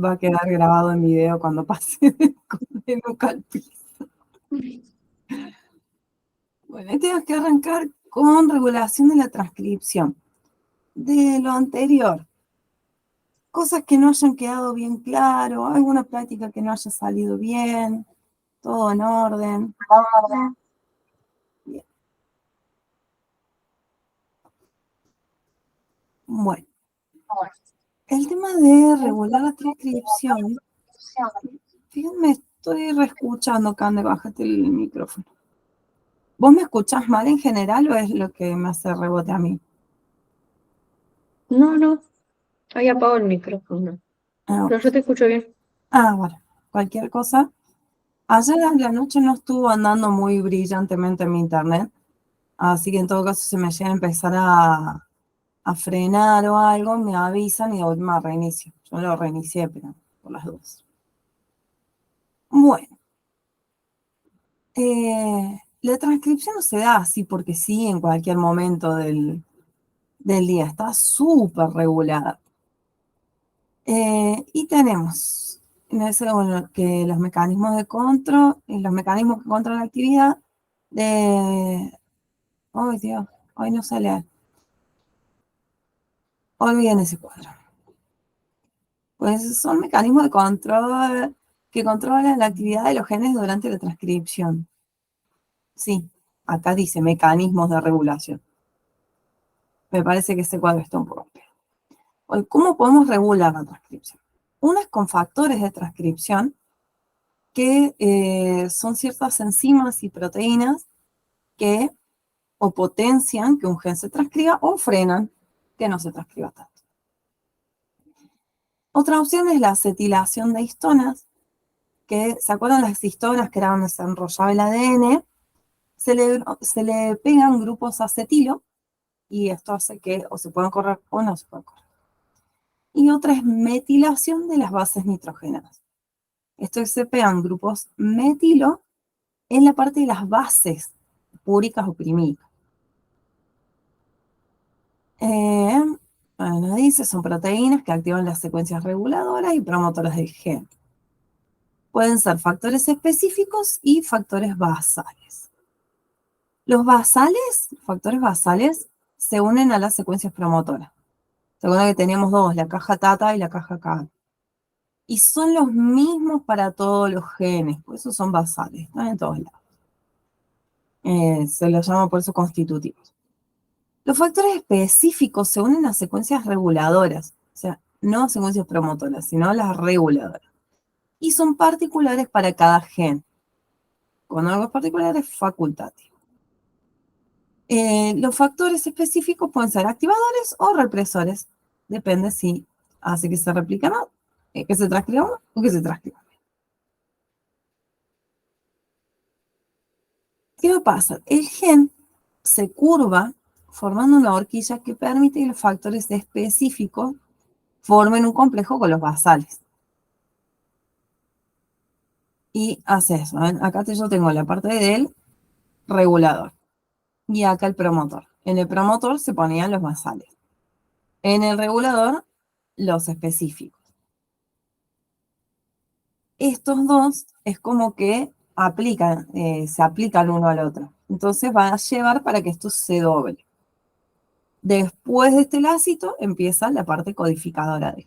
va a quedar grabado en video cuando pase de nuca al piso. Bueno, tengo que arrancar con regulación de la transcripción. De lo anterior, cosas que no hayan quedado bien claro, alguna práctica que no haya salido bien, todo en orden. Bien. Bueno, el tema de regular la transcripción, fíjenme, estoy reescuchando, Cande, bájate el micrófono. ¿Vos me escuchás mal en general o es lo que me hace rebote a mí? No, ahí apago el micrófono. Ah, No, yo te escucho bien. bueno, cualquier cosa. Ayer a la noche no estuvo andando muy brillantemente mi internet, así que en todo caso si me llega a empezar a frenar o algo, me avisan y me reinicio. Yo lo reinicié, pero por las dudas. Bueno, la transcripción no se da así porque sí en cualquier momento del día, está súper regulada. Y tenemos bueno, que los mecanismos de control, los mecanismos que controlan la actividad de... ¡Ay, Dios! Hoy no sale. Olviden ese cuadro. Pues son mecanismos de control que controlan la actividad de los genes durante la transcripción. Sí, acá dice mecanismos de regulación. Me parece que este cuadro está un poco peor. ¿Cómo podemos regular la transcripción? Una es con factores de transcripción, que son ciertas enzimas y proteínas que o potencian que un gen se transcriba o frenan que no se transcriba tanto. Otra opción es la acetilación de histonas, que, ¿se acuerdan las histonas que eran donde se enrollaba el ADN? Se le pegan grupos acetilo y esto hace que o se puedan correr o no se puedan correr. Y otra es metilación de las bases nitrogenadas. Esto es, se pegan grupos metilo en la parte de las bases púricas o primicas. Bueno, dice, son proteínas que activan las secuencias reguladoras y promotoras del gen. Pueden ser factores específicos y factores basales. Los factores basales, se unen a las secuencias promotoras. ¿Se acuerdan que teníamos dos, la caja tata y la caja K? Y son los mismos para todos los genes, por eso son basales, están en todos lados. Se los llama por eso constitutivos. Los factores específicos se unen a secuencias reguladoras, o sea, no secuencias promotoras, sino las reguladoras. Y son particulares para cada gen. Cuando algo es particular es facultativo. Los factores específicos pueden ser activadores o represores. Depende si hace que se replique más, que se transcriba más o que se transcriba. ¿Qué pasa? El gen se curva formando una horquilla que permite que los factores específicos formen un complejo con los basales. Y hace eso. ¿Ven? Acá yo tengo la parte del regulador y acá el promotor. En el promotor se ponían los basales. En el regulador, los específicos. Estos dos es como que se aplican uno al otro. Entonces va a llevar para que esto se doble. Después de este lacito empieza la parte codificadora de.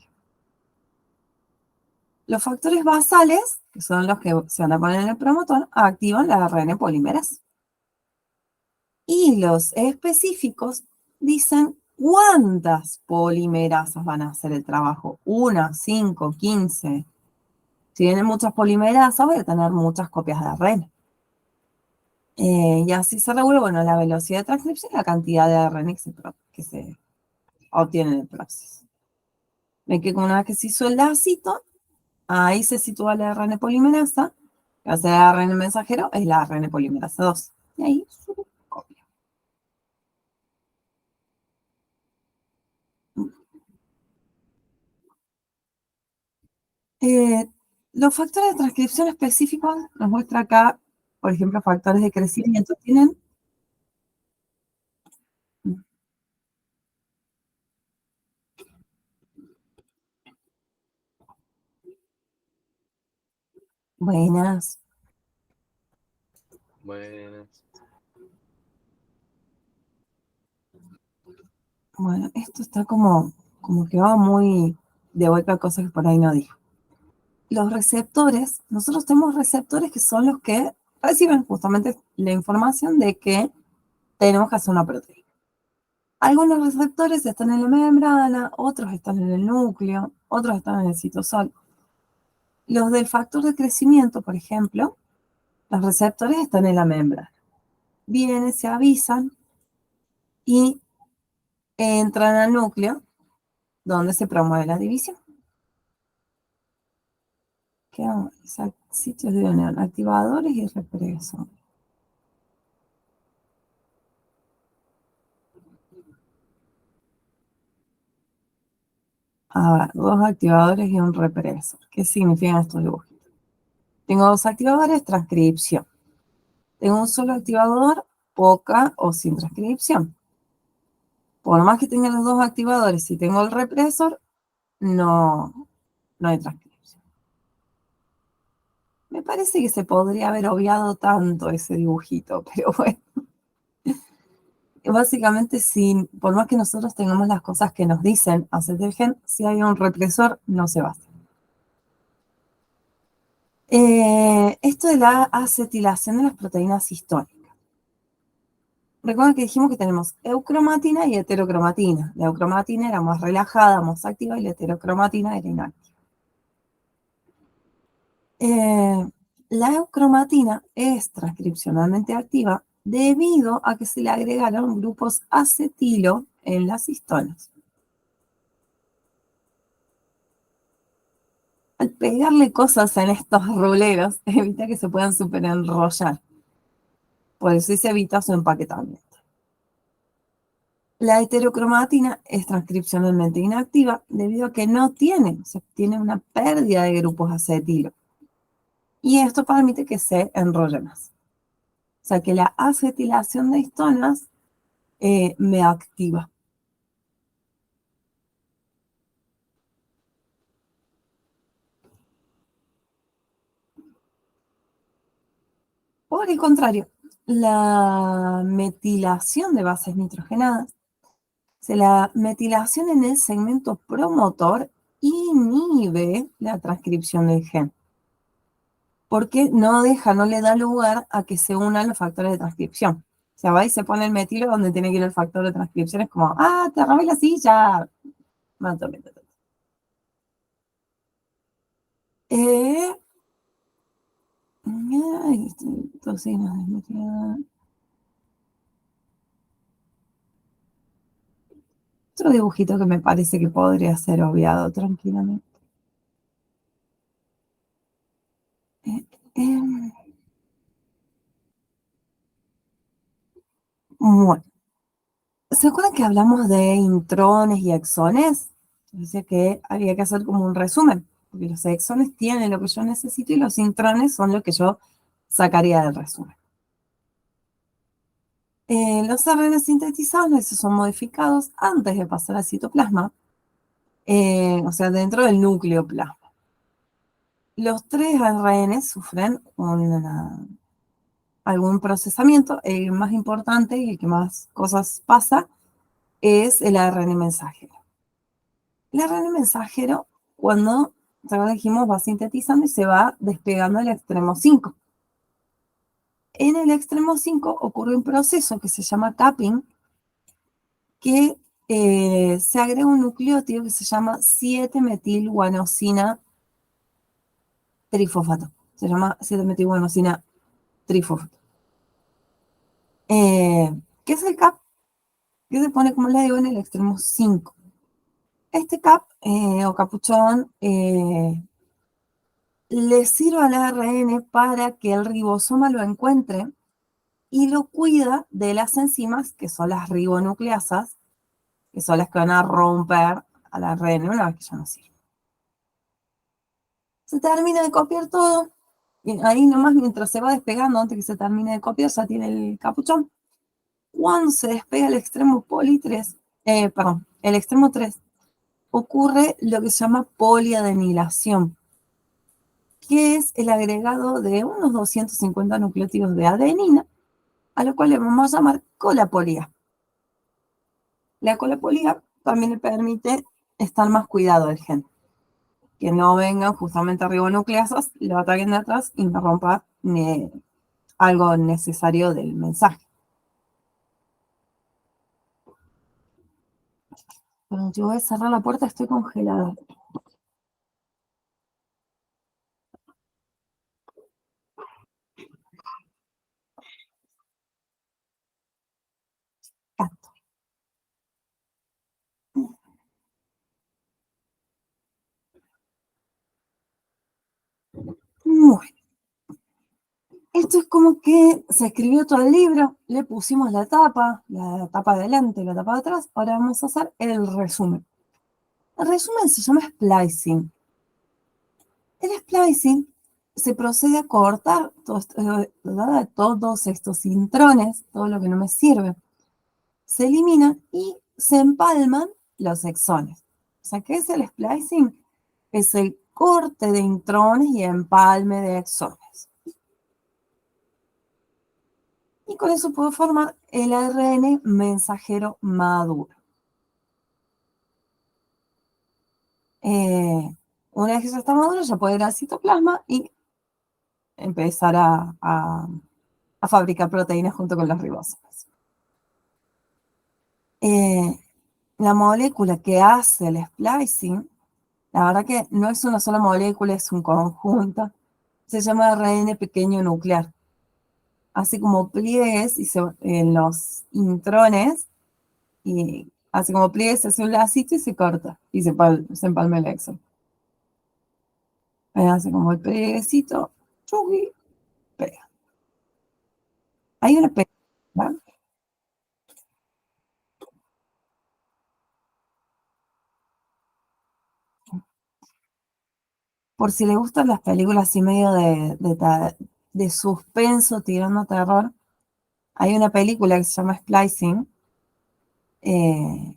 Los factores basales, que son los que se van a poner en el promotor, activan la ARN polimerasa. Y los específicos dicen cuántas polimerasas van a hacer el trabajo. 1, 5, 15. Si vienen muchas polimerasas, voy a tener muchas copias de ARN. Y así se regula, bueno, la velocidad de transcripción y la cantidad de ARN que se obtiene en el proceso. Ven que una vez que se hizo el lacito, ahí se sitúa la ARN polimerasa, que hace el ARN mensajero, es la ARN polimerasa 2. Y ahí su copia. Los factores de transcripción específicos, nos muestra acá, por ejemplo, factores de crecimiento, tienen Buenas. Buenas. Bueno, esto está como que va muy de vuelta a cosas que por ahí no dijo. Los receptores, nosotros tenemos receptores que son los que reciben justamente la información de que tenemos que hacer una proteína. Algunos receptores están en la membrana, otros están en el núcleo, otros están en el citosol. Los del factor de crecimiento, por ejemplo, los receptores están en la membrana. Vienen, se avisan y entran al núcleo donde se promueve la división. ¿Qué vamos? Sitios de unión, activadores y represores. A ver, dos activadores y un represor. ¿Qué significan estos dibujitos? Tengo dos activadores, transcripción. Tengo un solo activador, poca o sin transcripción. Por más que tenga los dos activadores, si tengo el represor, no hay transcripción. Me parece que se podría haber obviado tanto ese dibujito, pero bueno. Básicamente, por más que nosotros tengamos las cosas que nos dicen hacer el gen, si hay un represor, no se va a hacer. Esto de la acetilación de las proteínas histónicas. Recuerden que dijimos que tenemos eucromatina y heterocromatina. La eucromatina era más relajada, más activa, y la heterocromatina era inactiva. La eucromatina es transcripcionalmente activa debido a que se le agregaron grupos acetilo en las histonas. Al pegarle cosas en estos ruleros, evita que se puedan superenrollar. Por eso se evita su empaquetamiento. La heterocromatina es transcripcionalmente inactiva debido a que tiene una pérdida de grupos acetilo. Y esto permite que se enrolle más. O sea que la acetilación de histonas me activa. Por el contrario, la metilación de bases nitrogenadas, la metilación en el segmento promotor inhibe la transcripción del gen, porque no le da lugar a que se unan los factores de transcripción. O sea, va y se pone el metilo donde tiene que ir el factor de transcripción, es como, te robé la silla. Mato, toxinas desmetiladas. Otro dibujito que me parece que podría ser obviado tranquilamente. Bueno, ¿se acuerdan que hablamos de intrones y exones? Dice que había que hacer como un resumen, porque los exones tienen lo que yo necesito y los intrones son lo que yo sacaría del resumen. Los ARN sintetizados, esos son modificados antes de pasar al citoplasma, o sea, dentro del núcleo plasma. Los tres ARN sufren algún procesamiento. El más importante y el que más cosas pasa es el ARN mensajero. El ARN mensajero, cuando, ya dijimos, va sintetizando y se va despegando el extremo 5. En el extremo 5 ocurre un proceso que se llama capping, que se agrega un nucleótido que se llama 7-metilguanosina trifosfato. Se llama 7-metilguanosina trifosfato. ¿Qué es el CAP? Que se pone, como les digo, en el extremo 5. Este CAP o capuchón le sirve al ARN para que el ribosoma lo encuentre y lo cuida de las enzimas que son las ribonucleasas, que son las que van a romper al ARN una vez que ya no sirve. Se termina de copiar todo, y ahí nomás mientras se va despegando, antes que se termine de copiar, ya tiene el capuchón. Cuando se despega el extremo el extremo 3, ocurre lo que se llama poliadenilación. que es el agregado de unos 250 nucleótidos de adenina, a lo cual le vamos a llamar colapolia. La colapolia también le permite estar más cuidado del gen, que no vengan justamente ribonucleasas, lo ataquen de atrás y no rompa algo necesario del mensaje. Pero yo voy a cerrar la puerta, estoy congelada. Gato. Bueno, esto es como que se escribió todo el libro, le pusimos la tapa de adelante, la tapa de atrás, ahora vamos a hacer el resumen. El resumen se llama splicing. El splicing se procede a cortar todos estos intrones, todo lo que no me sirve. Se eliminan y se empalman los exones. O sea, ¿qué es el splicing? Es el corte de intrones y empalme de exones. Y con eso puedo formar el ARN mensajero maduro. Una vez que ya está maduro, ya puede ir al citoplasma y empezar a fabricar proteínas junto con los ribosomas. La molécula que hace el splicing, la verdad que no es una sola molécula, es un conjunto, se llama ARN pequeño nuclear. Hace como pliegues en los intrones, y hace como pliegues, se hace un lacito y se corta, y se empalma el exon. Ahí hace como el plieguecito, chugi, pega. Hay una pega, ¿verdad? Por si le gustan las películas así medio de suspenso, tirando terror, hay una película que se llama Splicing, eh,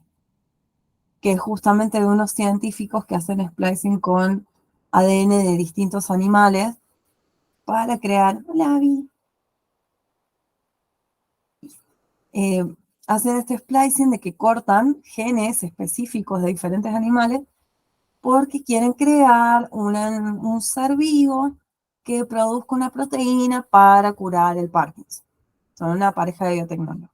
que es justamente de unos científicos que hacen splicing con ADN de distintos animales para crear, hola, Vi. Eh, Hacen este splicing de que cortan genes específicos de diferentes animales porque quieren crear un ser vivo que produzca una proteína para curar el Parkinson. Son una pareja de biotecnólogos.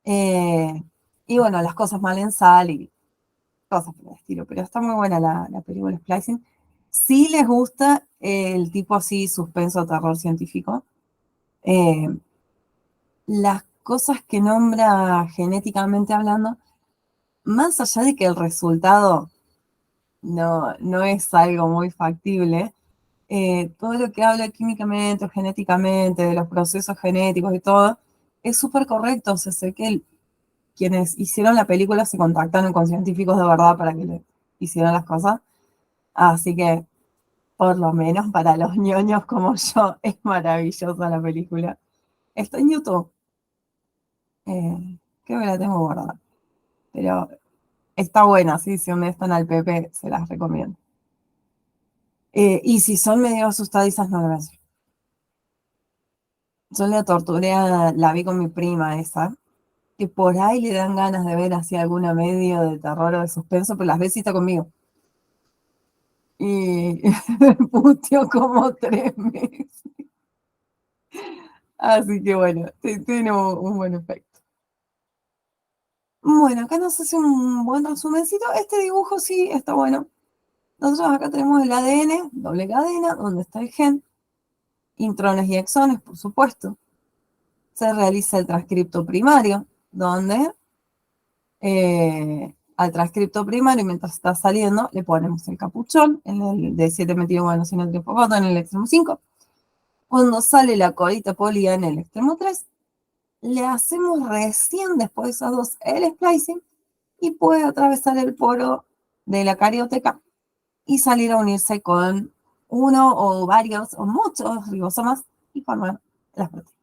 Y bueno, las cosas mal sal y cosas por el estilo, pero está muy buena la película Splicing. Si les gusta el tipo así, suspenso, terror científico, eh, las cosas que nombra genéticamente hablando, más allá de que el resultado no es algo muy factible, todo lo que habla químicamente o genéticamente, de los procesos genéticos y todo, es súper correcto. O sea, sé que quienes hicieron la película se contactaron con científicos de verdad para que le hicieran las cosas. Así que, por lo menos para los ñoños como yo, es maravillosa la película. Está en YouTube. Creo que la tengo guardada. Pero está buena, sí, si un día están al Pepe, se las recomiendo. Y si son medio asustadizas, no la vean. Yo la torturé, la vi con mi prima esa, que por ahí le dan ganas de ver así alguna medio de terror o de suspenso, pero las veces está conmigo. Y me puteó como 3 meses. Así que bueno, tiene un buen efecto. Bueno, acá nos hace un buen resumencito. Este dibujo sí está bueno. Nosotros acá tenemos el ADN, doble cadena, donde está el gen, intrones y exones, por supuesto. Se realiza el transcripto primario, donde al transcripto primario, mientras está saliendo, le ponemos el capuchón en el de 7 metilguanosinatrifosfato en el extremo 5. Cuando sale la colita polía en el extremo 3, le hacemos recién después de esos dos el splicing y puede atravesar el poro de la carioteca y salir a unirse con uno o varios o muchos ribosomas y formar las proteínas.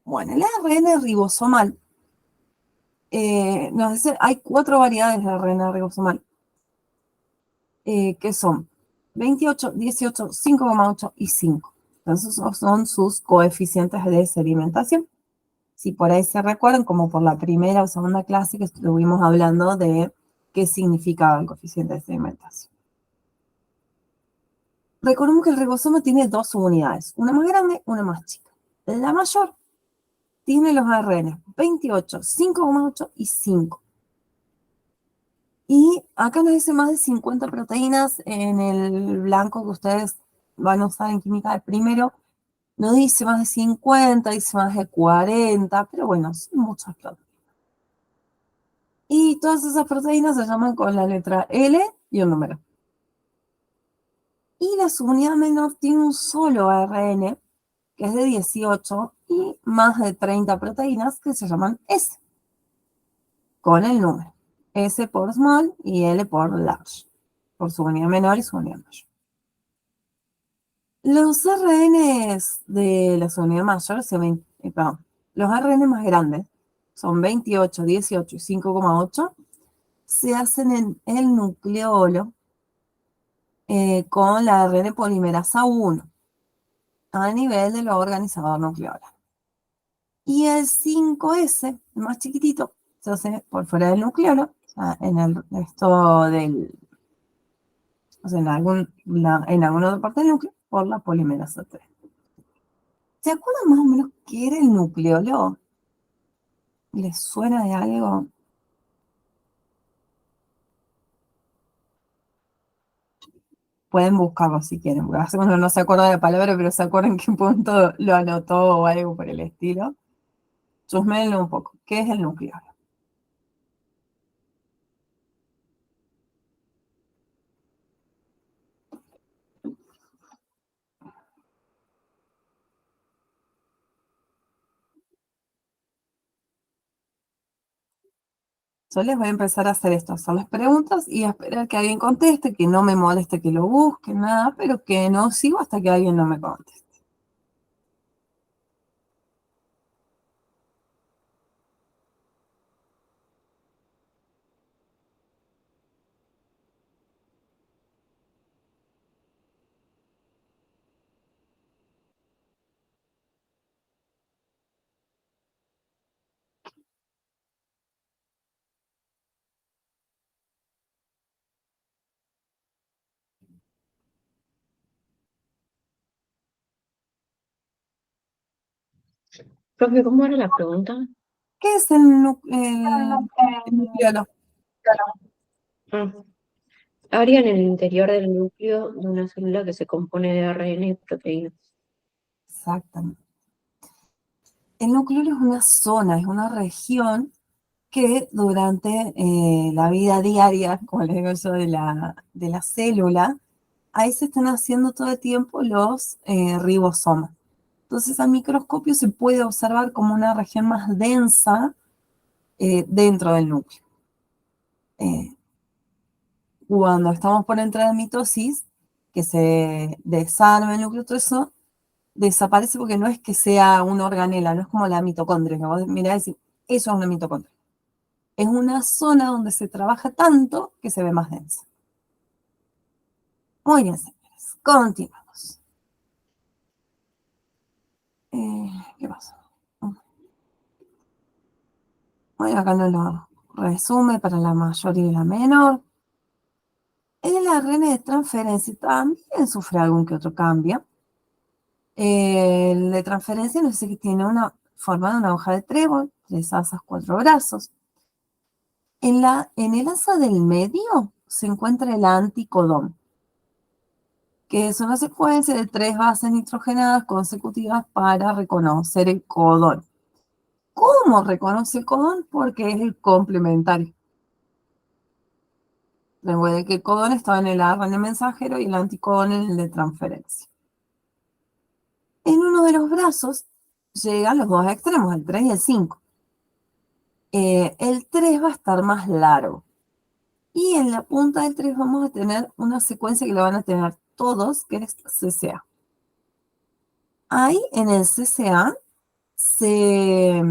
Bueno, el ARN ribosomal Nos dice, hay 4 variedades de RNA ribosomal, que son 28, 18, 5,8 y 5. Entonces, esos son sus coeficientes de sedimentación. Si por ahí se recuerdan, como por la primera o segunda clase que estuvimos hablando de qué significaba el coeficiente de sedimentación. Recordemos que el ribosoma tiene 2 unidades, una más grande, una más chica. La mayor tiene los ARN 28, 5,8 y 5. Y acá nos dice más de 50 proteínas en el blanco que ustedes van a usar en química de primero. No dice más de 50, dice más de 40, pero bueno, son muchas proteínas. Y todas esas proteínas se llaman con la letra L y un número. Y la subunidad menor tiene un solo ARN, que es de 18, y más de 30 proteínas que se llaman S, con el número. S por small y L por large, por subunidad menor y subunidad mayor. Los ARNs de la subunidad mayor, perdón, los ARN más grandes, son 28, 18 y 5,8, se hacen en el nucleolo con la ARN polimerasa 1 a nivel del organizador nucleolar. Y el 5S, el más chiquitito, se hace por fuera del nucleolo, o sea, en el resto del, o sea, en alguna otra parte del núcleo, por la polimerasa 3. ¿Se acuerdan más o menos qué era el nucleolo? ¿Les suena de algo? Pueden buscarlo si quieren, porque a veces uno no se acuerda de la palabra, pero se acuerdan en qué punto lo anotó o algo por el estilo. Chusméenlo un poco. ¿Qué es el nucleolo? Yo les voy a empezar a hacer esto, hacer las preguntas y a esperar que alguien conteste, que no me moleste que lo busque, nada, pero que no sigo hasta que alguien no me conteste. Profe, ¿cómo era la pregunta? ¿Qué es el nucleolo? Ah, área en el interior del núcleo de una célula que se compone de ARN y proteínas. Exactamente. El nucleolo es una zona, es una región que durante la vida diaria, como les digo yo, de la célula, ahí se están haciendo todo el tiempo los ribosomas. Entonces, al microscopio se puede observar como una región más densa dentro del núcleo. Cuando estamos por entrar en mitosis, que se desarma el núcleo, todo eso desaparece porque no es que sea una organela, no es como la mitocondria, que vos mirás y decís, eso es una mitocondria. Es una zona donde se trabaja tanto que se ve más densa. Muy bien, señores, continuamos. ¿Qué pasa? Bueno, acá no lo resume para la mayor y la menor. El ARN de transferencia también sufre algún que otro cambio. El de transferencia nos dice que tiene una forma de una hoja de trébol, 3 asas, 4 brazos. En el asa del medio se encuentra el anticodón, que es una secuencia de 3 bases nitrogenadas consecutivas para reconocer el codón. ¿Cómo reconoce el codón? Porque es el complementario. Recuerden que el codón estaba en el ARN mensajero y el anticodón en el de transferencia. En uno de los brazos llegan los 2 extremos, el 3 y el 5. El 3 va a estar más largo. Y en la punta del 3 vamos a tener una secuencia que la van a tener todos, que es CCA. Ahí en el CCA se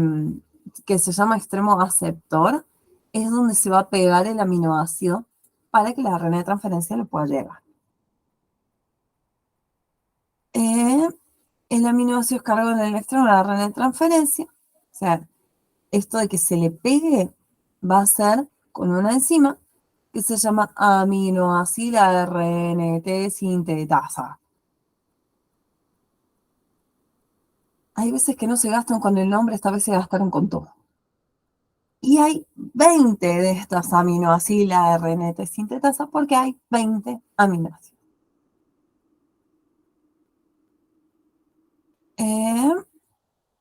que se llama extremo aceptor, es donde se va a pegar el aminoácido para que la RNA de transferencia le pueda llegar. El aminoácido es cargado en el extremo de la RNA de transferencia. O sea, esto de que se le pegue va a ser con una enzima que se llama aminoácida RNT sintetasa. Hay veces que no se gastan con el nombre, esta vez se gastaron con todo. Y hay 20 de estas aminoácidas RNT sintetasa porque hay 20 aminoácidos.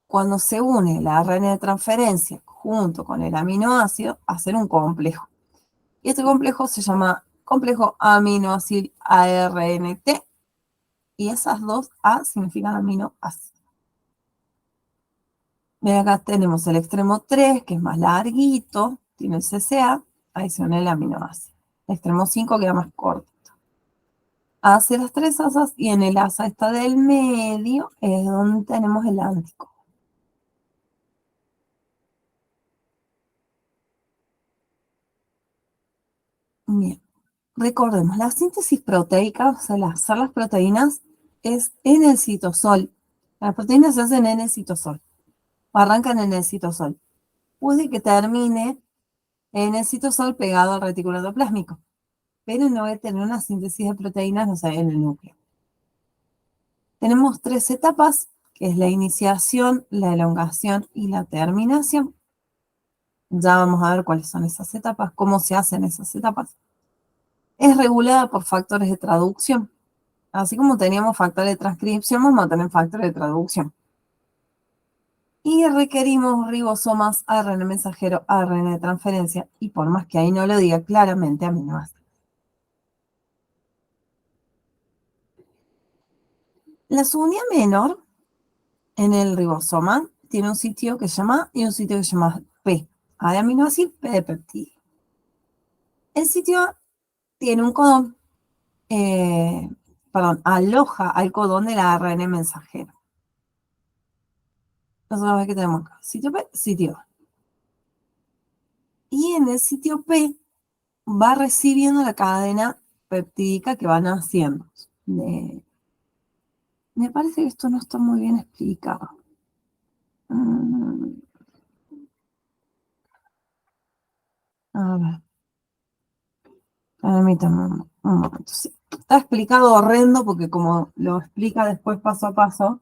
Cuando se une la RNA de transferencia junto con el aminoácido, hacen un complejo. Y este complejo se llama complejo aminoácido ARNT. Y esas dos A significan aminoácido. Ven acá tenemos el extremo 3, que es más larguito, tiene el CCA, ahí se une el aminoácido. El extremo 5 queda más corto. Hace las tres asas y en el asa esta del medio es donde tenemos el anticodo. Bien, recordemos, la síntesis proteica, o sea, hacer las proteínas, es en el citosol. Las proteínas se hacen en el citosol, o arrancan en el citosol. Puede que termine en el citosol pegado al retículo endoplásmico, pero no va a tener una síntesis de proteínas, o sea, en el núcleo. Tenemos tres etapas, que es la iniciación, la elongación y la terminación. Ya vamos a ver cuáles son esas etapas, cómo se hacen esas etapas. Es regulada por factores de traducción. Así como teníamos factores de transcripción, vamos a tener factores de traducción. Y requerimos ribosomas, ARN mensajero, ARN de transferencia, y por más que ahí no lo diga claramente, aminoácidos. La subunidad menor en el ribosoma tiene un sitio que se llama A y un sitio que se llama P. A de aminoácido, P de peptidio. El sitio A tiene un codón, aloja al codón de la ARN mensajero. Nosotros vemos que tenemos acá, sitio P, sitio A. Y en el sitio P va recibiendo la cadena peptídica que van haciendo. Me parece que esto no está muy bien explicado. A ver. Permítame un momento. Sí. Está explicado horrendo porque como lo explica después paso a paso,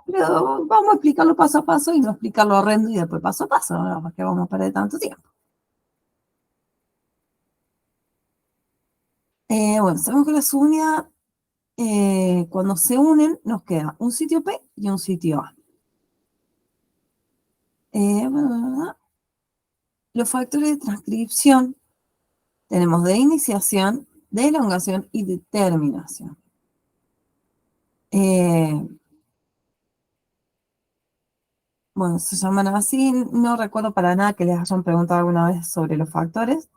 pero vamos a explicarlo paso a paso y no explicarlo horrendo y después paso a paso, ¿no? Porque vamos a perder tanto tiempo. Bueno, sabemos que la subunidad, cuando se unen, nos queda un sitio P y un sitio A. Los factores de transcripción tenemos de iniciación, de elongación y de terminación. Bueno, se llaman así, no recuerdo para nada que les hayan preguntado alguna vez sobre los factores,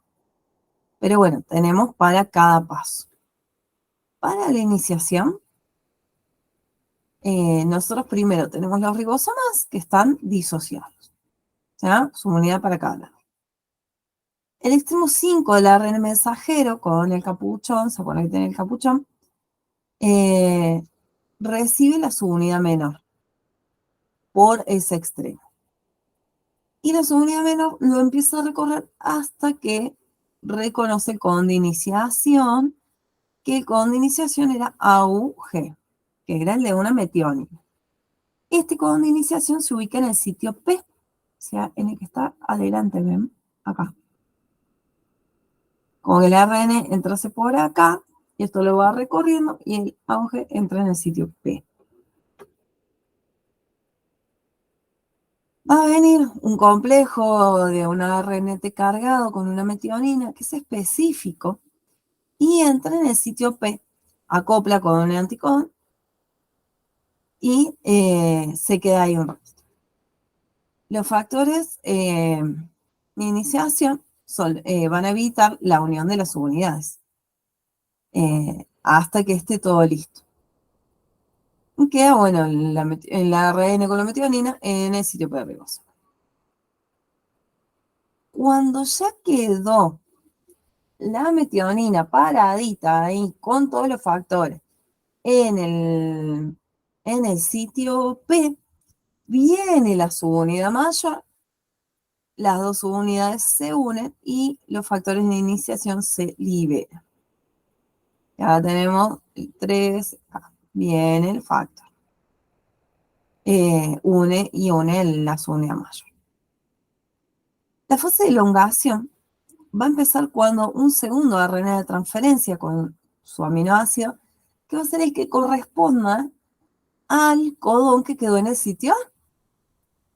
pero bueno, tenemos para cada paso. Para la iniciación, nosotros primero tenemos los ribosomas que están disociados, o sea, su unidad para cada lado. El extremo 5 del ARN mensajero con el capuchón, ¿se acuerdan que tiene el capuchón? Recibe la subunidad menor por ese extremo. Y la subunidad menor lo empieza a recorrer hasta que reconoce el codón de iniciación, que el codón de iniciación era AUG, que era el de una metionina. Este codón de iniciación se ubica en el sitio P, o sea, en el que está adelante, ven, acá. Con el ARN entrase por acá, y esto lo va recorriendo, y el AUG entra en el sitio P. Va a venir un complejo de un ARNT cargado con una metionina que es específico y entra en el sitio P, acopla con un anticodón y se queda ahí un rato. Los factores de iniciación van a evitar la unión de las subunidades hasta que esté todo listo. Y queda, bueno, el ARN con la metionina en el sitio P de ribosoma. Cuando ya quedó la metionina paradita ahí con todos los factores en el sitio P, viene la subunidad mayor, las dos subunidades se unen y los factores de iniciación se liberan. Ya tenemos el 3, viene el factor. Une la subunidad mayor. La fase de elongación va a empezar cuando un segundo RNA de transferencia con su aminoácido, que va a ser el que corresponda al codón que quedó en el sitio A,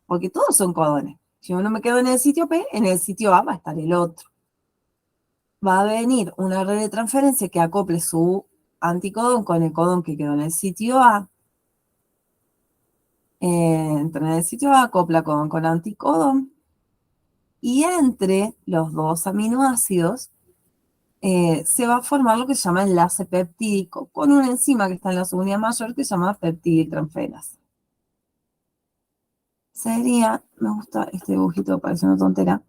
porque todos son codones. Si uno me quedo en el sitio P, en el sitio A va a estar el otro. Va a venir una red de transferencia que acople su anticodón con el codón que quedó en el sitio A. Entra en el sitio A, acopla codón con anticodón. Y entre los dos aminoácidos se va a formar lo que se llama enlace peptídico con una enzima que está en la subunidad mayor que se llama peptidiltransferasa. Me gusta este dibujito, parece una tontera,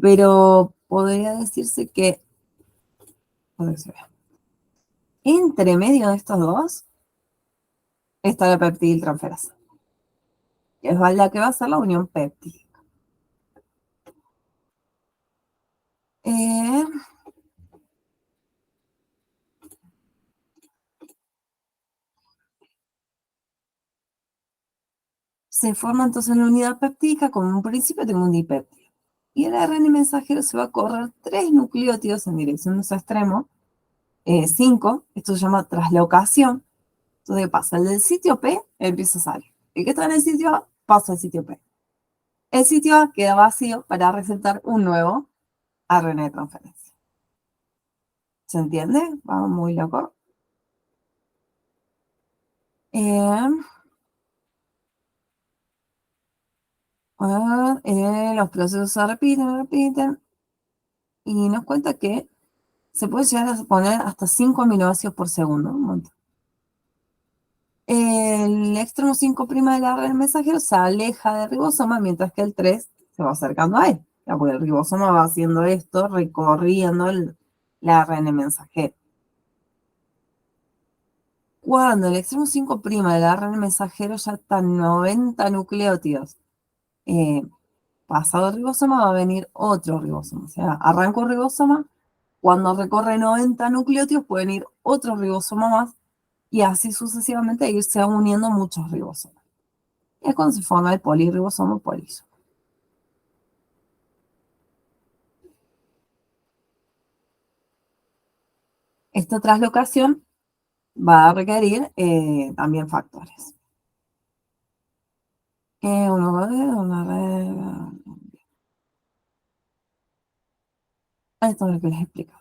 pero podría decirse que, entre medio de estos dos está la peptidiltransferasa, que es la que va a ser la unión péptida. Se forma entonces la unidad peptídica, como en un principio tengo un dipéptido. Y el ARN mensajero se va a correr 3 nucleótidos en dirección de su extremo, 5, esto se llama traslocación. Entonces pasa el del sitio P, empieza a salir. El que está en el sitio A pasa al sitio P. El sitio A queda vacío para receptar un nuevo ARN de transferencia. ¿Se entiende? Va muy loco. Los procesos se repiten, y nos cuenta que se puede llegar a poner hasta 5 aminoácidos por segundo. Un montón. El extremo 5' del ARN mensajero se aleja del ribosoma, mientras que el 3 se va acercando a él. Porque el ribosoma va haciendo esto, recorriendo el ARN mensajero. Cuando el extremo 5' del ARN mensajero ya está en 90 nucleótidos pasado el ribosoma, va a venir otro ribosoma. O sea, arranca un ribosoma, cuando recorre 90 nucleótidos pueden ir otro ribosoma más, y así sucesivamente irse uniendo muchos ribosomas. Y es cuando se forma el polirribosoma poliso. Esta traslocación va a requerir también factores. Esto es lo que les explico.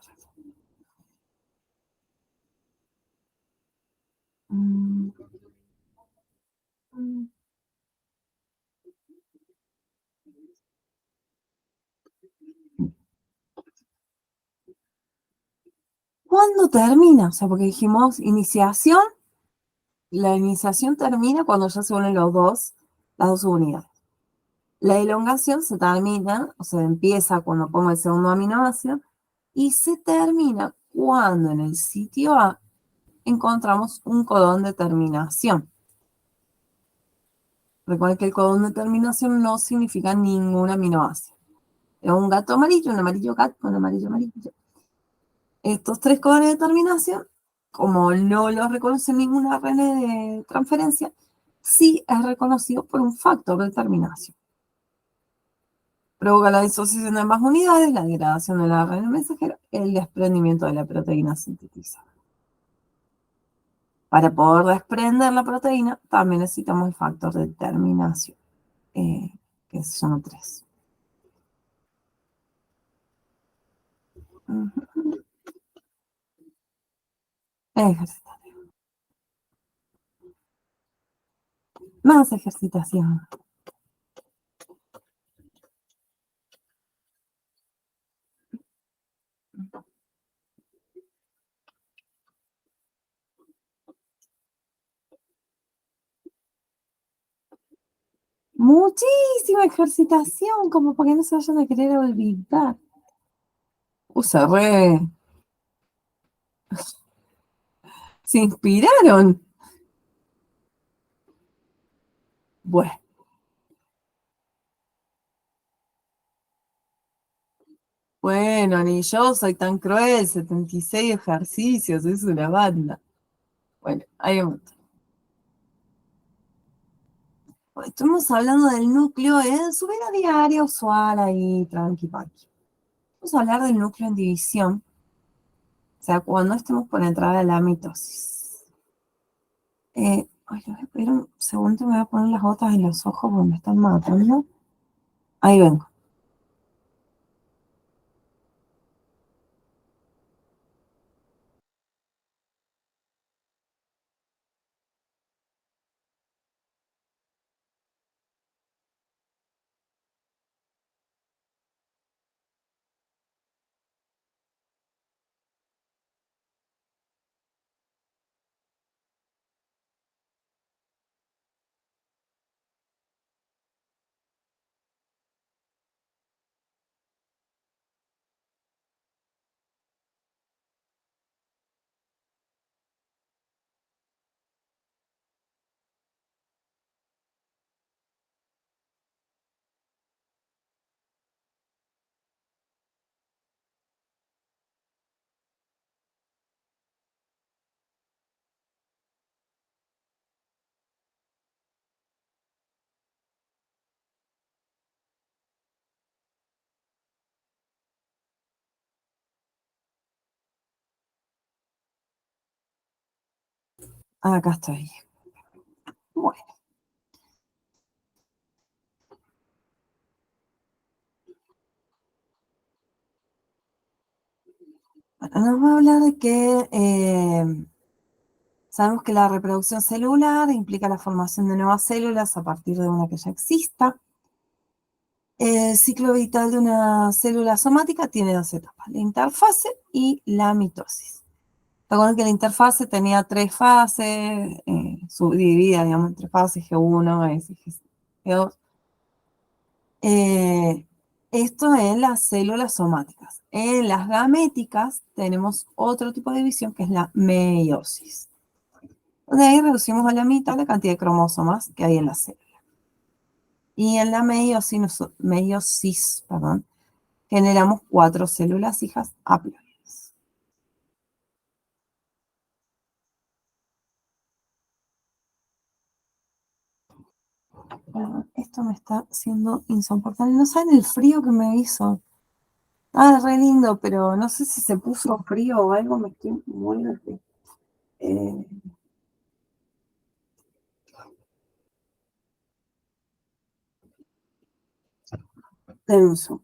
¿Cuándo termina? O sea, porque dijimos iniciación, la iniciación termina cuando ya se unen las dos unidades. La elongación se termina, o sea, empieza cuando pongo el segundo aminoácido, y se termina cuando en el sitio A encontramos un codón de terminación. Recuerden que el codón de terminación no significa ningún aminoácido. Es un gato amarillo, un amarillo gato, un amarillo amarillo. Estos 3 codones de terminación, como no los reconoce ningún ARN de transferencia, sí es reconocido por un factor de terminación. Provoca la disociación de ambas unidades, la degradación del ARN mensajero, el desprendimiento de la proteína sintetizada. Para poder desprender la proteína, también necesitamos el factor de terminación, que se llama 3. Ejercitación. Más ejercitación. Muchísimo. buenísima ejercitación, como para que no se vayan a querer olvidar. Se re... Se inspiraron. Bueno, bueno, ni yo soy tan cruel, 76 ejercicios, es una banda. Bueno, ahí vamos. Estuvimos hablando del núcleo en su vida diaria usual ahí, tranqui, paqui. Vamos a hablar del núcleo en división, o sea, cuando estemos por entrar a la mitosis. Ay, a ver, espera un segundo, me voy a poner las gotas en los ojos porque me están matando. Ahí vengo. Acá estoy. Bueno, nos va a hablar de que sabemos que la reproducción celular implica la formación de nuevas células a partir de una que ya exista. El ciclo vital de una célula somática tiene dos etapas, la interfase y la mitosis. Recuerden que la interfase tenía tres fases, subdividida, digamos, en tres fases, G1, S, G2. Esto en las células somáticas. En las gaméticas tenemos otro tipo de división que es la meiosis. De ahí reducimos a la mitad la cantidad de cromosomas que hay en la célula. Y en la meiosis, perdón, generamos 4 células hijas haploides. Esto me está siendo insoportable. No saben el frío que me hizo. Ah, re lindo, pero no sé si se puso frío o algo, me estoy muriendo. Eh, tenso.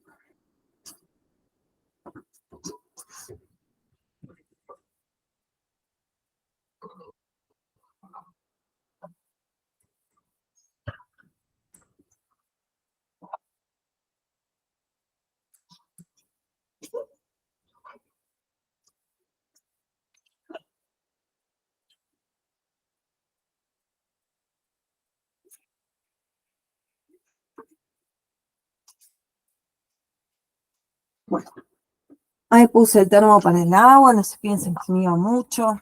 Bueno, ahí puse el termo para el agua, no se piensen que me iba mucho.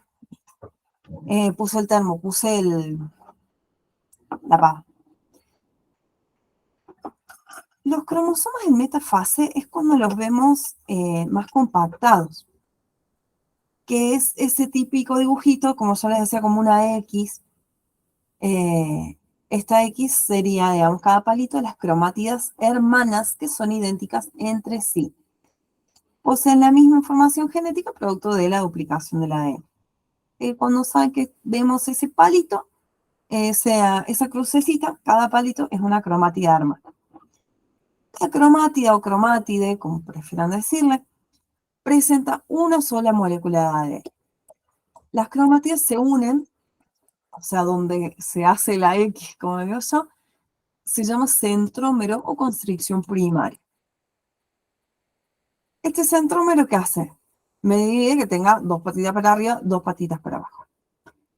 Puse el termo, puse la pava. Los cromosomas en metafase es cuando los vemos más compactados, que es ese típico dibujito, como yo les decía, como una X. Esta X sería, digamos, cada palito de las cromátidas hermanas que son idénticas entre sí. Poseen la misma información genética producto de la duplicación del ADN. Cuando saben que vemos ese palito, esa crucecita, cada palito es una cromátida hermana. La cromátida o cromátide, como prefieran decirle, presenta una sola molécula de ADN. Las cromátidas se unen, o sea, donde se hace la X, como digo yo, se llama centrómero o constricción primaria. Este centrómero, ¿qué hace? Me divide que tenga dos patitas para arriba, dos patitas para abajo.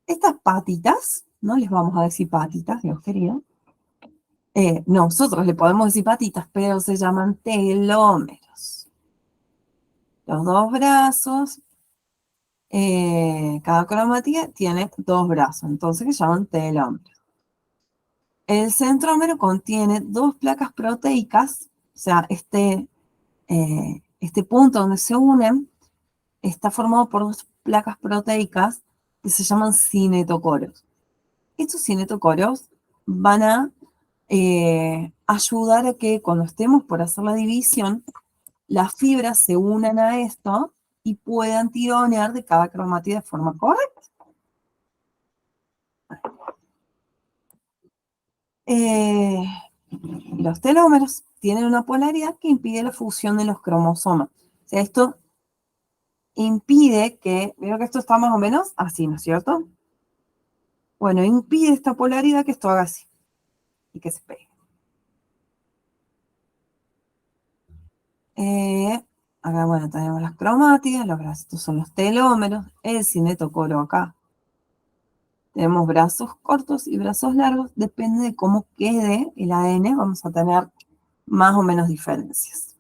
Estas patitas, no les vamos a decir patitas, Dios querido, Nosotros le podemos decir patitas, pero se llaman telómeros. Los dos brazos, cada cromatida tiene dos brazos, entonces que se llaman telómeros. El centrómero contiene dos placas proteicas, o sea, este punto donde se unen está formado por dos placas proteicas que se llaman cinetocoros. Estos cinetocoros van a ayudar a que cuando estemos por hacer la división, las fibras se unan a esto y puedan tironear de cada cromatida de forma correcta. Los telómeros tienen una polaridad que impide la fusión de los cromosomas. O sea, esto impide que, veo que esto está más o menos así, ¿no es cierto? Bueno, impide esta polaridad que esto haga así y que se pegue. Acá, bueno, tenemos las cromátidas, los brazos son los telómeros, el cinetocoro acá. Tenemos brazos cortos y brazos largos, depende de cómo quede el ADN, vamos a tener más o menos diferencias.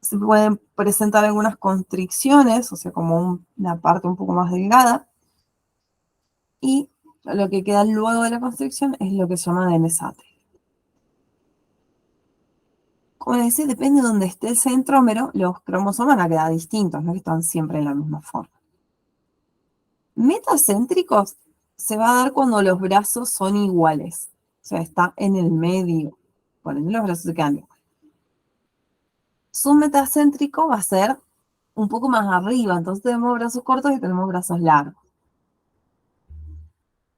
Se pueden presentar algunas constricciones, o sea, como una parte un poco más delgada, y lo que queda luego de la constricción es lo que se llama ADN sátil. Como les decía, depende de donde esté el centrómero, los cromosomas van a quedar distintos, no que están siempre en la misma forma. Metacéntricos se va a dar cuando los brazos son iguales, o sea, está en el medio, por ende los brazos se quedan iguales. Submetacéntrico va a ser un poco más arriba, entonces tenemos brazos cortos y tenemos brazos largos.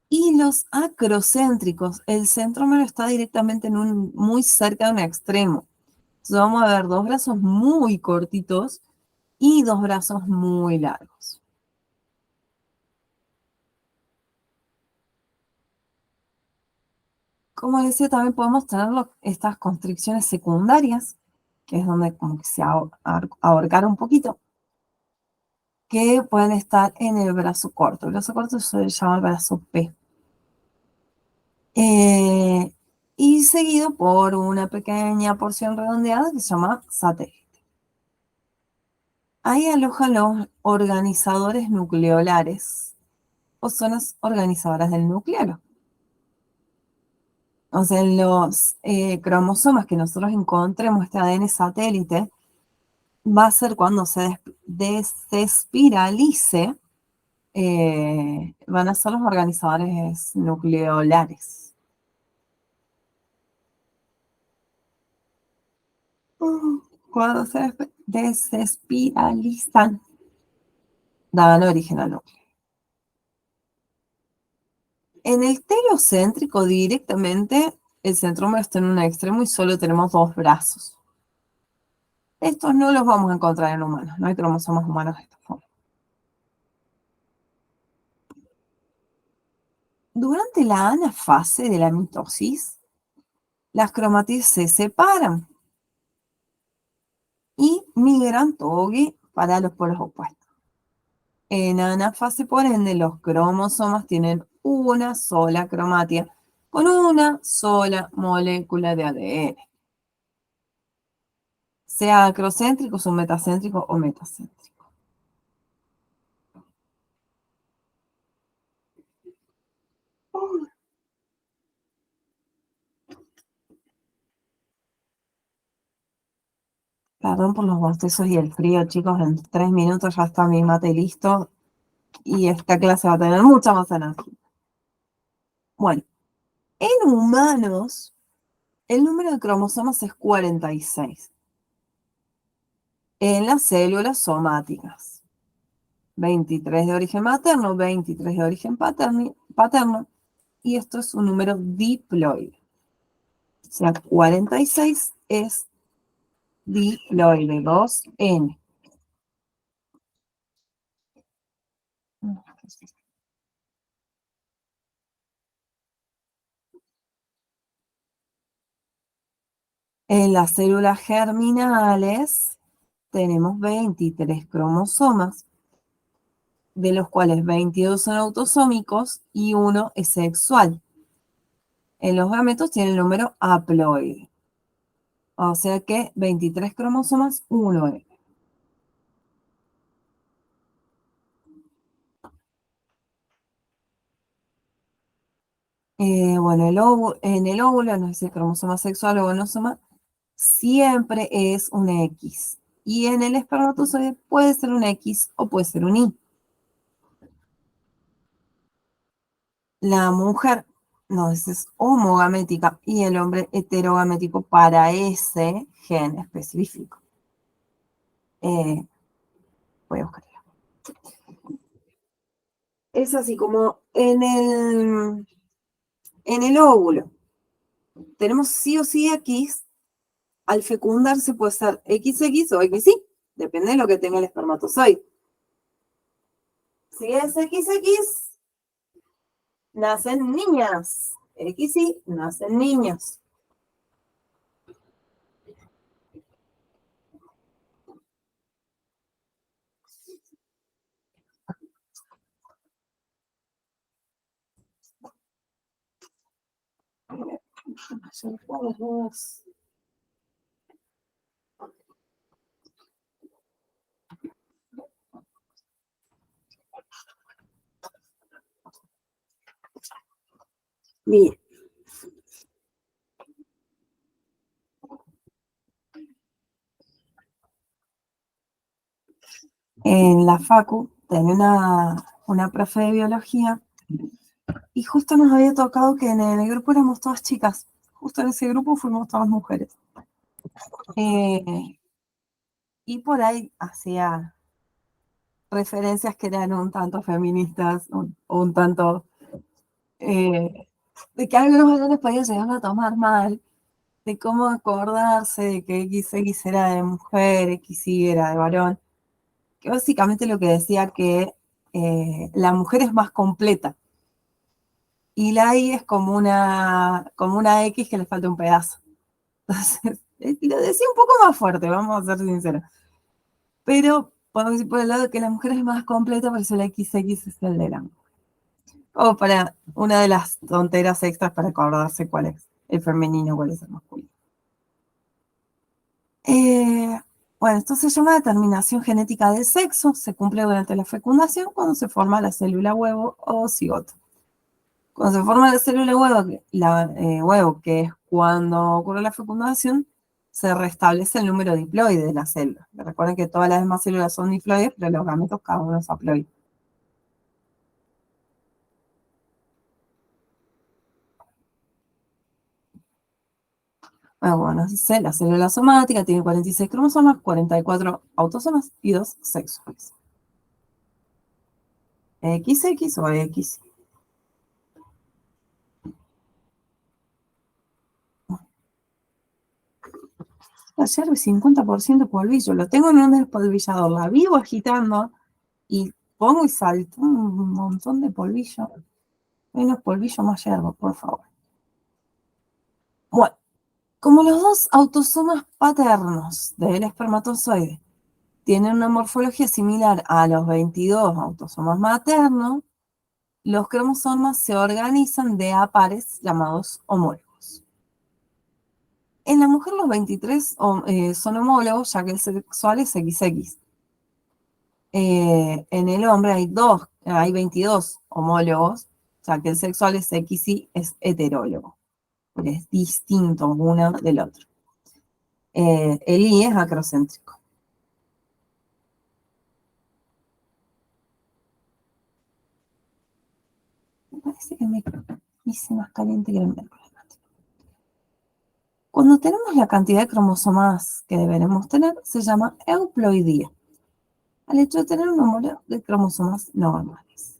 Y los acrocéntricos, el centrómero está directamente muy cerca de un extremo. Entonces vamos a ver dos brazos muy cortitos y dos brazos muy largos. Como decía, también podemos tener estas constricciones secundarias, que es donde como que se ahorcar un poquito, que pueden estar en el brazo corto. El brazo corto se llama el brazo P. Y seguido por una pequeña porción redondeada que se llama satélite. Ahí alojan los organizadores nucleolares o zonas organizadoras del núcleo. O sea, en los cromosomas que nosotros encontremos este ADN satélite, va a ser cuando se desespiralice, van a ser los organizadores nucleolares. Cuando se desespiralizan, dan origen al núcleo. En el telocéntrico directamente, el centrómero está en un extremo y solo tenemos dos brazos. Estos no los vamos a encontrar en humanos, no hay cromosomas humanos de esta forma. Durante la anafase de la mitosis, las cromátides se separan y migran togi para los polos opuestos. En anafase, por ende, los cromosomas tienen una sola cromátida con una sola molécula de ADN. Sea acrocéntrico, submetacéntrico o metacéntrico. Perdón por los bostezos y el frío, chicos. En 3 minutos ya está mi mate listo y esta clase va a tener mucha más energía. Bueno, en humanos, el número de cromosomas es 46. En las células somáticas, 23 de origen materno, 23 de origen paterno, y esto es un número diploide. O sea, 46 es diploide, 2N. En las células germinales tenemos 23 cromosomas, de los cuales 22 son autosómicos y uno es sexual. Los gametos tienen el número haploide. O sea que 23 cromosomas, 1 X. Bueno, en el óvulo, no es el cromosoma sexual o gonosoma, siempre es un X. Y en el espermatozoide puede ser un X o puede ser un Y. La mujer, no, es homogamética y el hombre heterogamético para ese gen específico. Voy a buscarlo. Es así como en el óvulo tenemos sí o sí X, al fecundarse puede ser XX o XY, depende de lo que tenga el espermatozoide. Si es XX, nacen niñas. XY, nacen niños. Bien. En la facu tenía una profe de biología y justo nos había tocado que en el grupo éramos todas chicas. Justo en ese grupo fuimos todas mujeres. Y por ahí hacía referencias que eran un tanto feministas, un tanto de que algunos varones podían llegar a tomar mal, de cómo acordarse de que XX era de mujer, XY era de varón, que básicamente lo que decía que la mujer es más completa y la Y es como una X que le falta un pedazo. Entonces, lo decía un poco más fuerte, vamos a ser sinceros. Pero podemos decir por el lado que la mujer es más completa, por eso el XX es el de la mujer. O para una de las tonteras extras para acordarse cuál es el femenino, cuál es el masculino. Bueno, esto se llama determinación genética del sexo, se cumple durante la fecundación cuando se forma la célula huevo o cigoto. Cuando se forma la célula huevo, que es cuando ocurre la fecundación, se restablece el número diploide de la célula. Recuerden que todas las demás células son diploides, pero los gametos cada uno es haploide. Bueno, la célula somática tiene 46 cromosomas, 44 autosomas y 2 sexuales. XX o X. Ayer 50% polvillo, lo tengo en un despolvillador, la vivo agitando y pongo y salto un montón de polvillo. Menos polvillo, más hierro, por favor. Bueno, como los dos autosomas paternos del espermatozoide tienen una morfología similar a los 22 autosomas maternos, los cromosomas se organizan de a pares llamados homólogos. En la mujer los 23 son homólogos, ya que el sexual es XX. En el hombre hay 22 homólogos, ya que el sexual es XY, es heterólogo, porque es distinto uno del otro. El Y es acrocéntrico. Me parece que me hice más caliente que el miércoles. Cuando tenemos la cantidad de cromosomas que deberemos tener, se llama euploidía, al hecho de tener un número de cromosomas normales.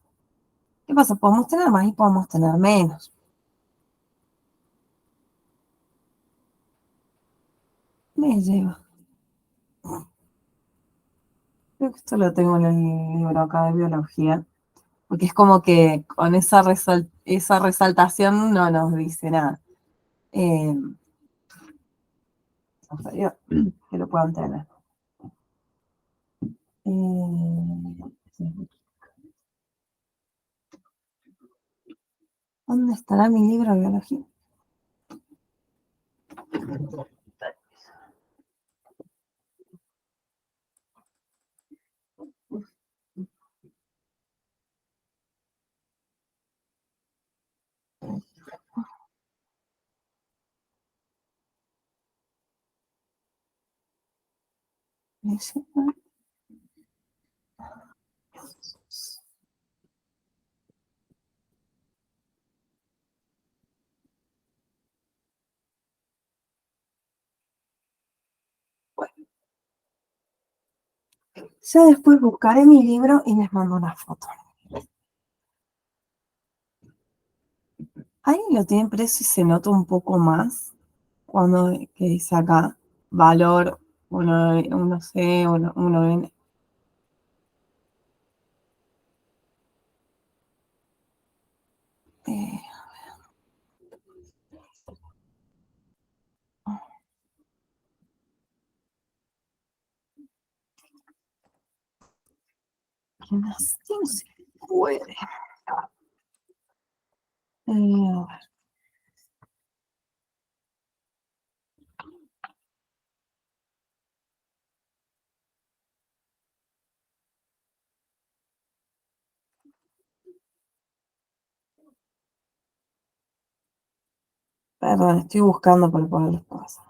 ¿Qué pasa? Podemos tener más y podemos tener menos. Me lleva. Creo que esto lo tengo en el libro acá de biología, porque es como que con esa resaltación no nos dice nada. Que lo puedan tener. ¿Dónde estará mi libro de biología? Bueno, ya después buscaré mi libro y les mando una foto. Ahí lo tienen precio y se nota un poco más cuando que dice acá valor uno C, uno N. Eh, ¿Qué más? No se puede. A ver, perdón, estoy buscando para poderles pasar.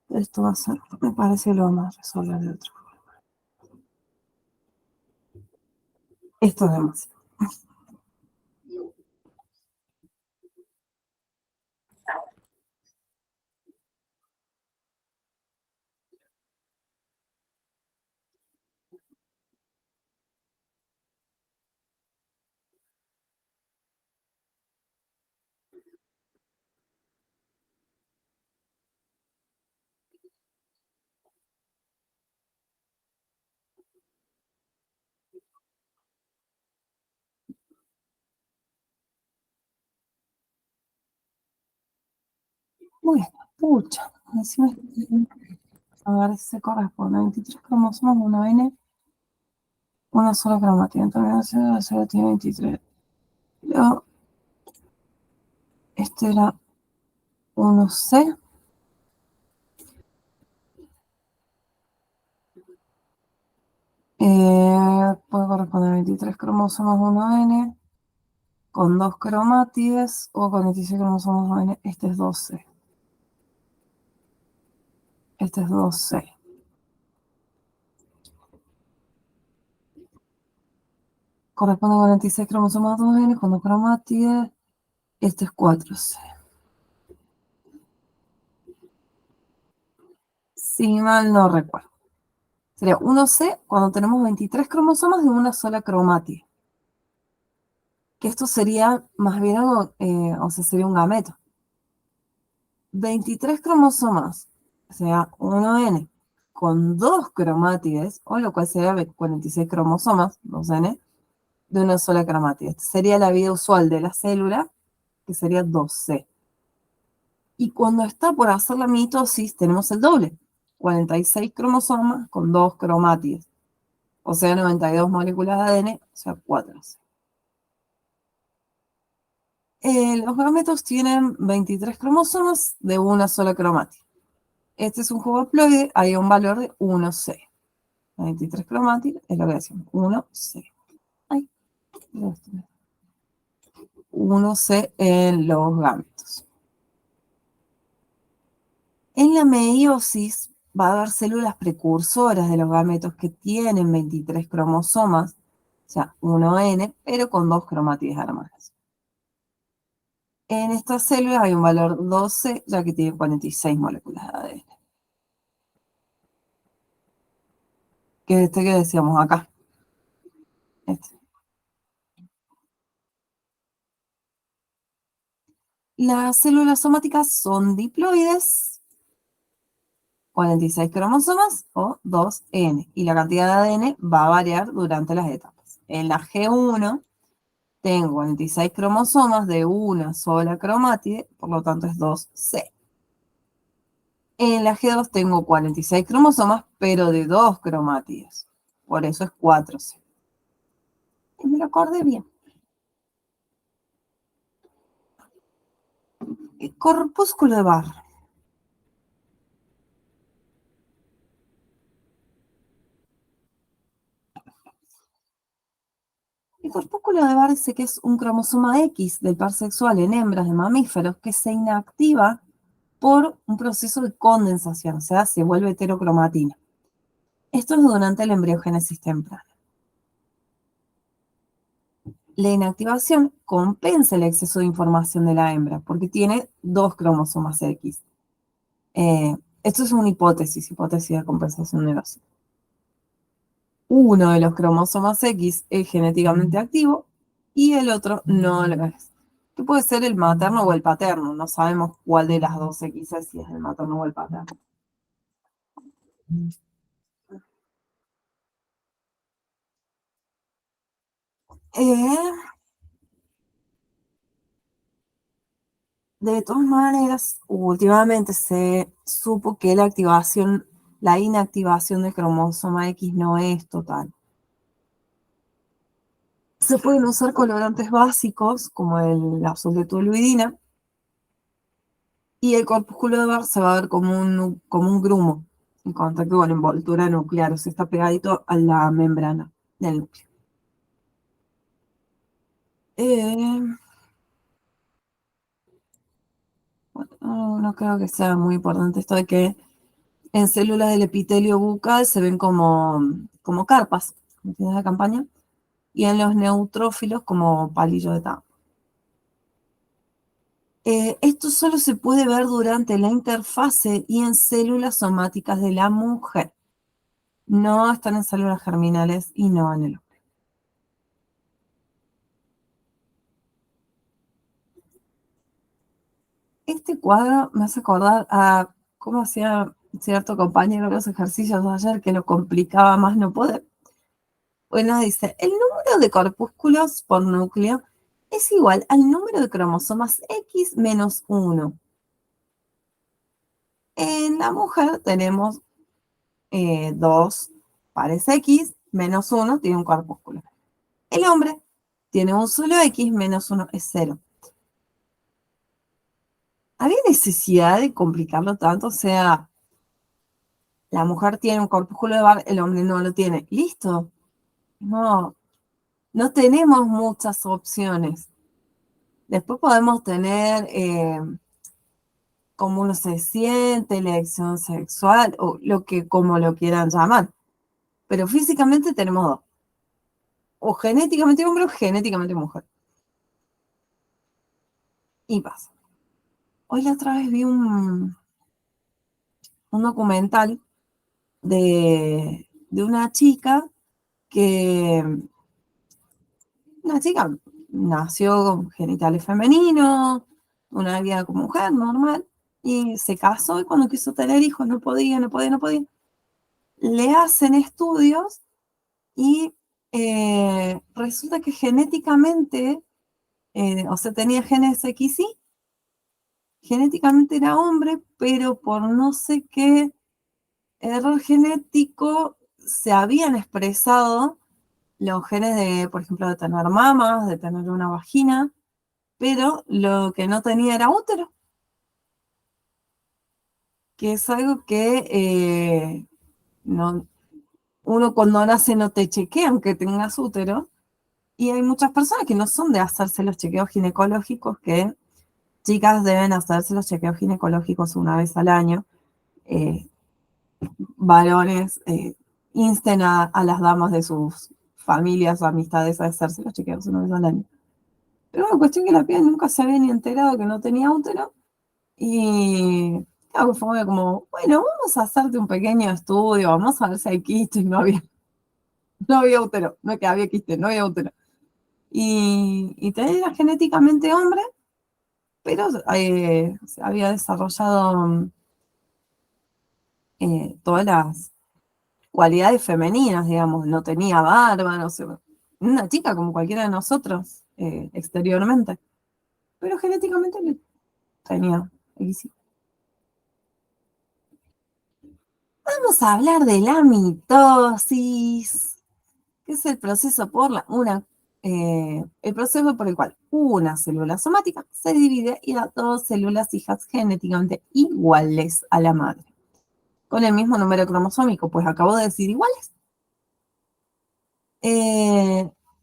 Esto va a ser, me parece lo vamos a resolver de otro. Esto es demasiado. Bueno, pucha. Encima, a ver si se corresponde. 23 cromosomas, una N, una sola cromática. Entonces, la tiene 23. Pero, este era 1C. Puede corresponder a 23 cromosomas, 1N, con 2 cromátides, o con 26 cromosomas, 1N. Este es 2C. Este es 2C. Corresponde a 46 cromosomas, 2N, con 2 cromátides. Este es 4C. Si mal no recuerdo. Sería 1C cuando tenemos 23 cromosomas de una sola cromátide. Que esto sería más bien algo, o sea, sería un gameto. 23 cromosomas, o sea, 1N, con 2 cromátides, o lo cual sería 46 cromosomas, 2N, de una sola cromátide. Esta sería la vida usual de la célula, que sería 2C. Y cuando está por hacer la mitosis, tenemos el doble, 46 cromosomas con 2 cromátides, o sea, 92 moléculas de ADN, o sea, 4C. Los gametos tienen 23 cromosomas de una sola cromática. Este es un juego haploide, hay un valor de 1C. 23 cromáticas es lo que decimos, 1C. Ay, 1C en los gametos. En la meiosis va a haber células precursoras de los gametos que tienen 23 cromosomas, o sea, 1N, pero con 2 cromátides armadas. En estas células hay un valor 12, ya que tiene 46 moléculas de ADN. Que es este que decíamos acá. Este. Las células somáticas son diploides, 46 cromosomas o 2N. Y la cantidad de ADN va a variar durante las etapas. En la G1 tengo 46 cromosomas de una sola cromátide, por lo tanto es 2C. En la G2 tengo 46 cromosomas, pero de 2 cromátides. Por eso es 4C. Y me lo acordé bien. El corpúsculo de Barr. El corpúsculo de Barr dice que es un cromosoma X del par sexual en hembras de mamíferos que se inactiva por un proceso de condensación, o sea, se vuelve heterocromatina. Esto es durante la embriogénesis temprana. La inactivación compensa el exceso de información de la hembra, porque tiene 2 cromosomas X. Esto es una hipótesis de compensación de los. Uno de los cromosomas X es genéticamente activo y el otro no lo es. Que puede ser el materno o el paterno. No sabemos cuál de las dos X es, si es el materno o el paterno. De todas maneras, últimamente se supo que la inactivación del cromosoma X no es total. Se pueden usar colorantes básicos como el azul de toluidina y el corpúsculo de Barr se va a ver como un grumo en contacto con la envoltura nuclear, o sea, está pegadito a la membrana del núcleo. Bueno, no creo que sea muy importante esto de que en células del epitelio bucal se ven como carpas, como tienes la campaña, y en los neutrófilos como palillos de tamo. Esto solo se puede ver durante la interfase y en células somáticas de la mujer. No están en células germinales y no en el hombre. Este cuadro me hace acordar a cómo hacía cierto compañero los ejercicios de ayer que lo complicaba más no poder. Bueno, dice, el número de corpúsculos por núcleo es igual al número de cromosomas X menos 1. En la mujer tenemos 2 pares X menos 1, tiene un corpúsculo. El hombre tiene un solo X menos 1, es 0. ¿Había necesidad de complicarlo tanto? O sea, la mujer tiene un corpúsculo de Barr, el hombre no lo tiene. ¿Listo? No tenemos muchas opciones. Después podemos tener cómo uno se siente, elección sexual, o como lo quieran llamar. Pero físicamente tenemos 2. O genéticamente hombre o genéticamente mujer. Y pasa. Hoy la otra vez vi un documental de una chica que, una chica nació con genitales femeninos, una vida como mujer normal, y se casó y cuando quiso tener hijos no podía. Le hacen estudios y resulta que genéticamente, o sea, tenía genes XY, genéticamente era hombre, pero por no sé qué error genético se habían expresado los genes de, por ejemplo, de tener mamas, de tener una vagina, pero lo que no tenía era útero, que es algo que no, uno cuando nace no te chequea aunque tengas útero, y hay muchas personas que no son de hacerse los chequeos ginecológicos, que chicas deben hacerse los chequeos ginecológicos una vez al año. Varones insten a las damas de sus familias o amistades a hacerse los chequeos una vez al año. Pero una cuestión que la piba nunca se había ni enterado que no tenía útero. Y claro, fue como, bueno, vamos a hacerte un pequeño estudio, vamos a ver si hay quiste. No había útero, no es que había quiste, no había útero. Y tenía genéticamente hombre, pero se había desarrollado todas las cualidades femeninas, digamos, no tenía barba, no sé, una chica como cualquiera de nosotros exteriormente, pero genéticamente tenía XY. Vamos a hablar de la mitosis, que es el proceso el proceso por el cual una célula somática se divide y da 2 células hijas genéticamente iguales a la madre, con el mismo número cromosómico, pues acabo de decir iguales.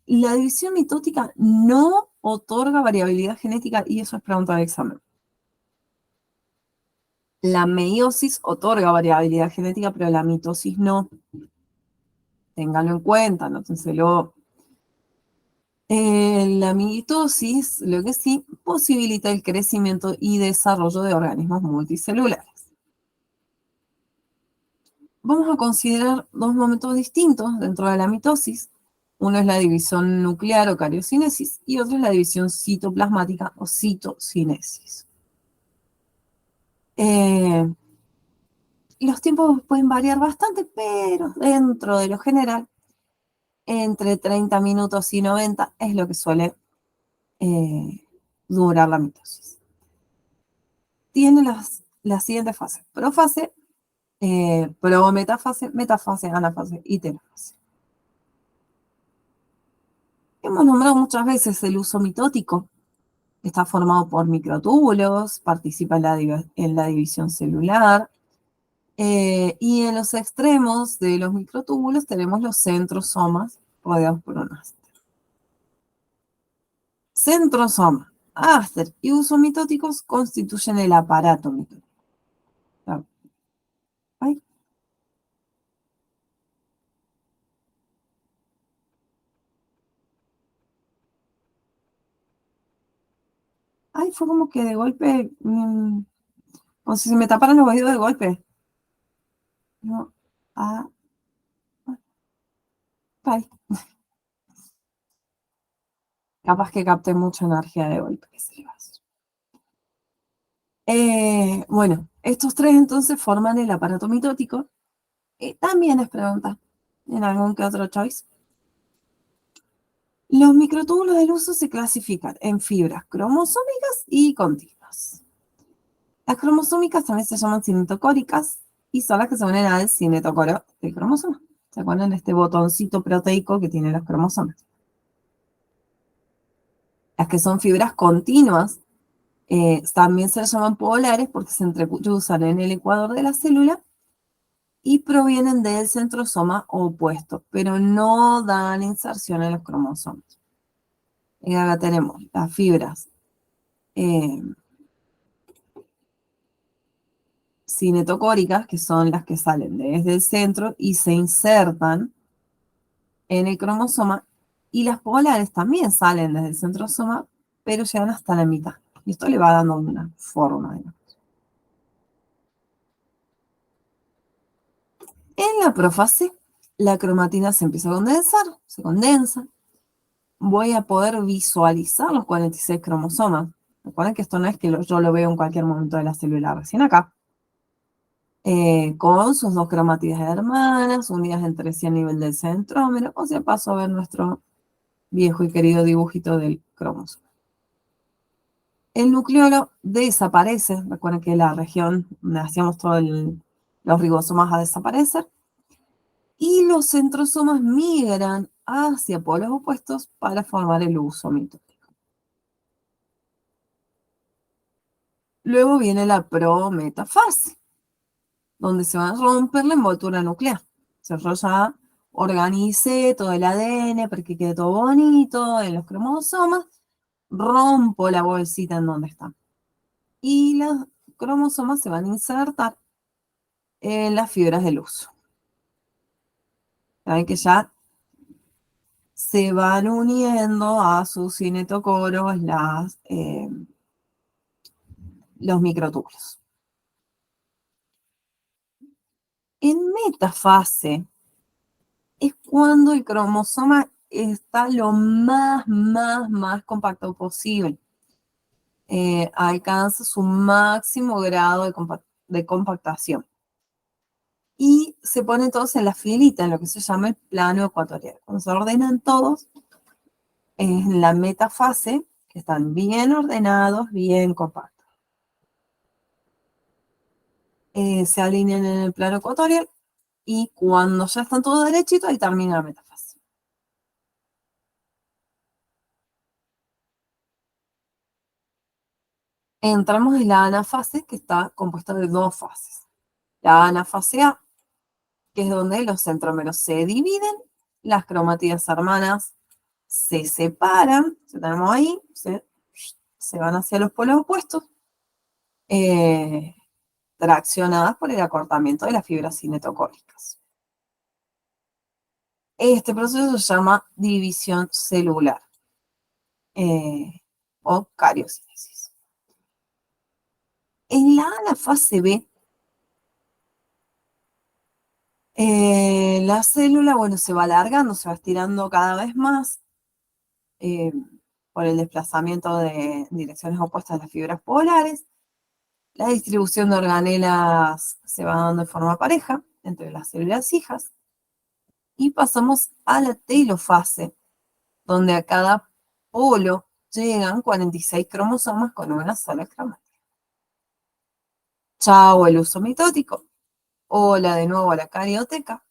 La división mitótica no otorga variabilidad genética y eso es pregunta de examen. La meiosis otorga variabilidad genética, pero la mitosis no. ténganlo en cuenta, anótenselo. La mitosis, lo que sí, posibilita el crecimiento y desarrollo de organismos multicelulares. Vamos a considerar dos momentos distintos dentro de la mitosis. Uno es la división nuclear o cariocinesis y otro es la división citoplasmática o citocinesis. Los tiempos pueden variar bastante, pero dentro de lo general, entre 30 minutos y 90 es lo que suele durar la mitosis. Tiene las siguientes fases: profase, prometafase, metafase, anafase y telafase. Hemos nombrado muchas veces el uso mitótico. Está formado por microtúbulos, participa en la división celular, y en los extremos de los microtúbulos tenemos los centrosomas rodeados por un áster. Centrosoma, áster y usos mitóticos constituyen el aparato mitótico. Ay, ay, fue como que de golpe, como si se me taparan los oídos de golpe. No, ah, ay, capaz que capté mucha energía de golpe, que se le va a hacer. Bueno, estos tres entonces forman el aparato mitótico. También es pregunta en algún que otro choice. Los microtúbulos del uso se clasifican en fibras cromosómicas y continuas. Las cromosómicas también se llaman cinetocóricas y son las que se unen al cinetocoro del cromosoma. ¿Se acuerdan de este botoncito proteico que tienen los cromosomas? Las que son fibras continuas también se llaman polares porque se entrecruzan en el ecuador de la célula y provienen del centrosoma opuesto, pero no dan inserción en los cromosomas. Y acá tenemos las fibras cinetocóricas, que son las que salen desde el centro y se insertan en el cromosoma, y las polares también salen desde el centrosoma, pero llegan hasta la mitad. Y esto le va dando una forma. En la prófase, la cromatina se empieza a condensar, se condensa. Voy a poder visualizar los 46 cromosomas. Recuerden que esto no es que yo lo veo en cualquier momento de la célula, recién acá. Con sus dos cromátidas hermanas, unidas entre sí a nivel del centrómero, o sea, paso a ver nuestro viejo y querido dibujito del cromosoma. El nucleolo desaparece, recuerden que la región donde hacíamos todos los ribosomas a desaparecer, y los centrosomas migran hacia polos opuestos para formar el uso mitótico. Luego viene la prometafase, donde se va a romper la envoltura nuclear. Yo ya organicé todo el ADN para que quede todo bonito en los cromosomas, rompo la bolsita en donde está. Y los cromosomas se van a insertar en las fibras del uso. Saben que ya se van uniendo a sus cinetocoros los microtúbulos. En metafase es cuando el cromosoma está lo más compacto posible. Alcanza su máximo grado de compactación. Y se ponen todos en la filita, en lo que se llama el plano ecuatorial. Cuando se ordenan todos, es en la metafase, que están bien ordenados, bien compactos. Se alinean en el plano ecuatorial y cuando ya están todos derechitos, ahí termina la metafase. Entramos en la anafase, que está compuesta de dos fases. La anafase A, que es donde los centrómeros se dividen, las cromátidas hermanas se separan, se tenemos ahí, se van hacia los polos opuestos, traccionadas por el acortamiento de las fibras cinetocóricas. Este proceso se llama división celular o cariocinesis. En la fase B, la célula, bueno, se va alargando, se va estirando cada vez más por el desplazamiento de direcciones opuestas de las fibras polares. La distribución de organelas se va dando de forma pareja entre las células hijas. Y pasamos a la telofase, donde a cada polo llegan 46 cromosomas con una sola cromática. Chao el uso mitótico. Hola de nuevo a la carioteca.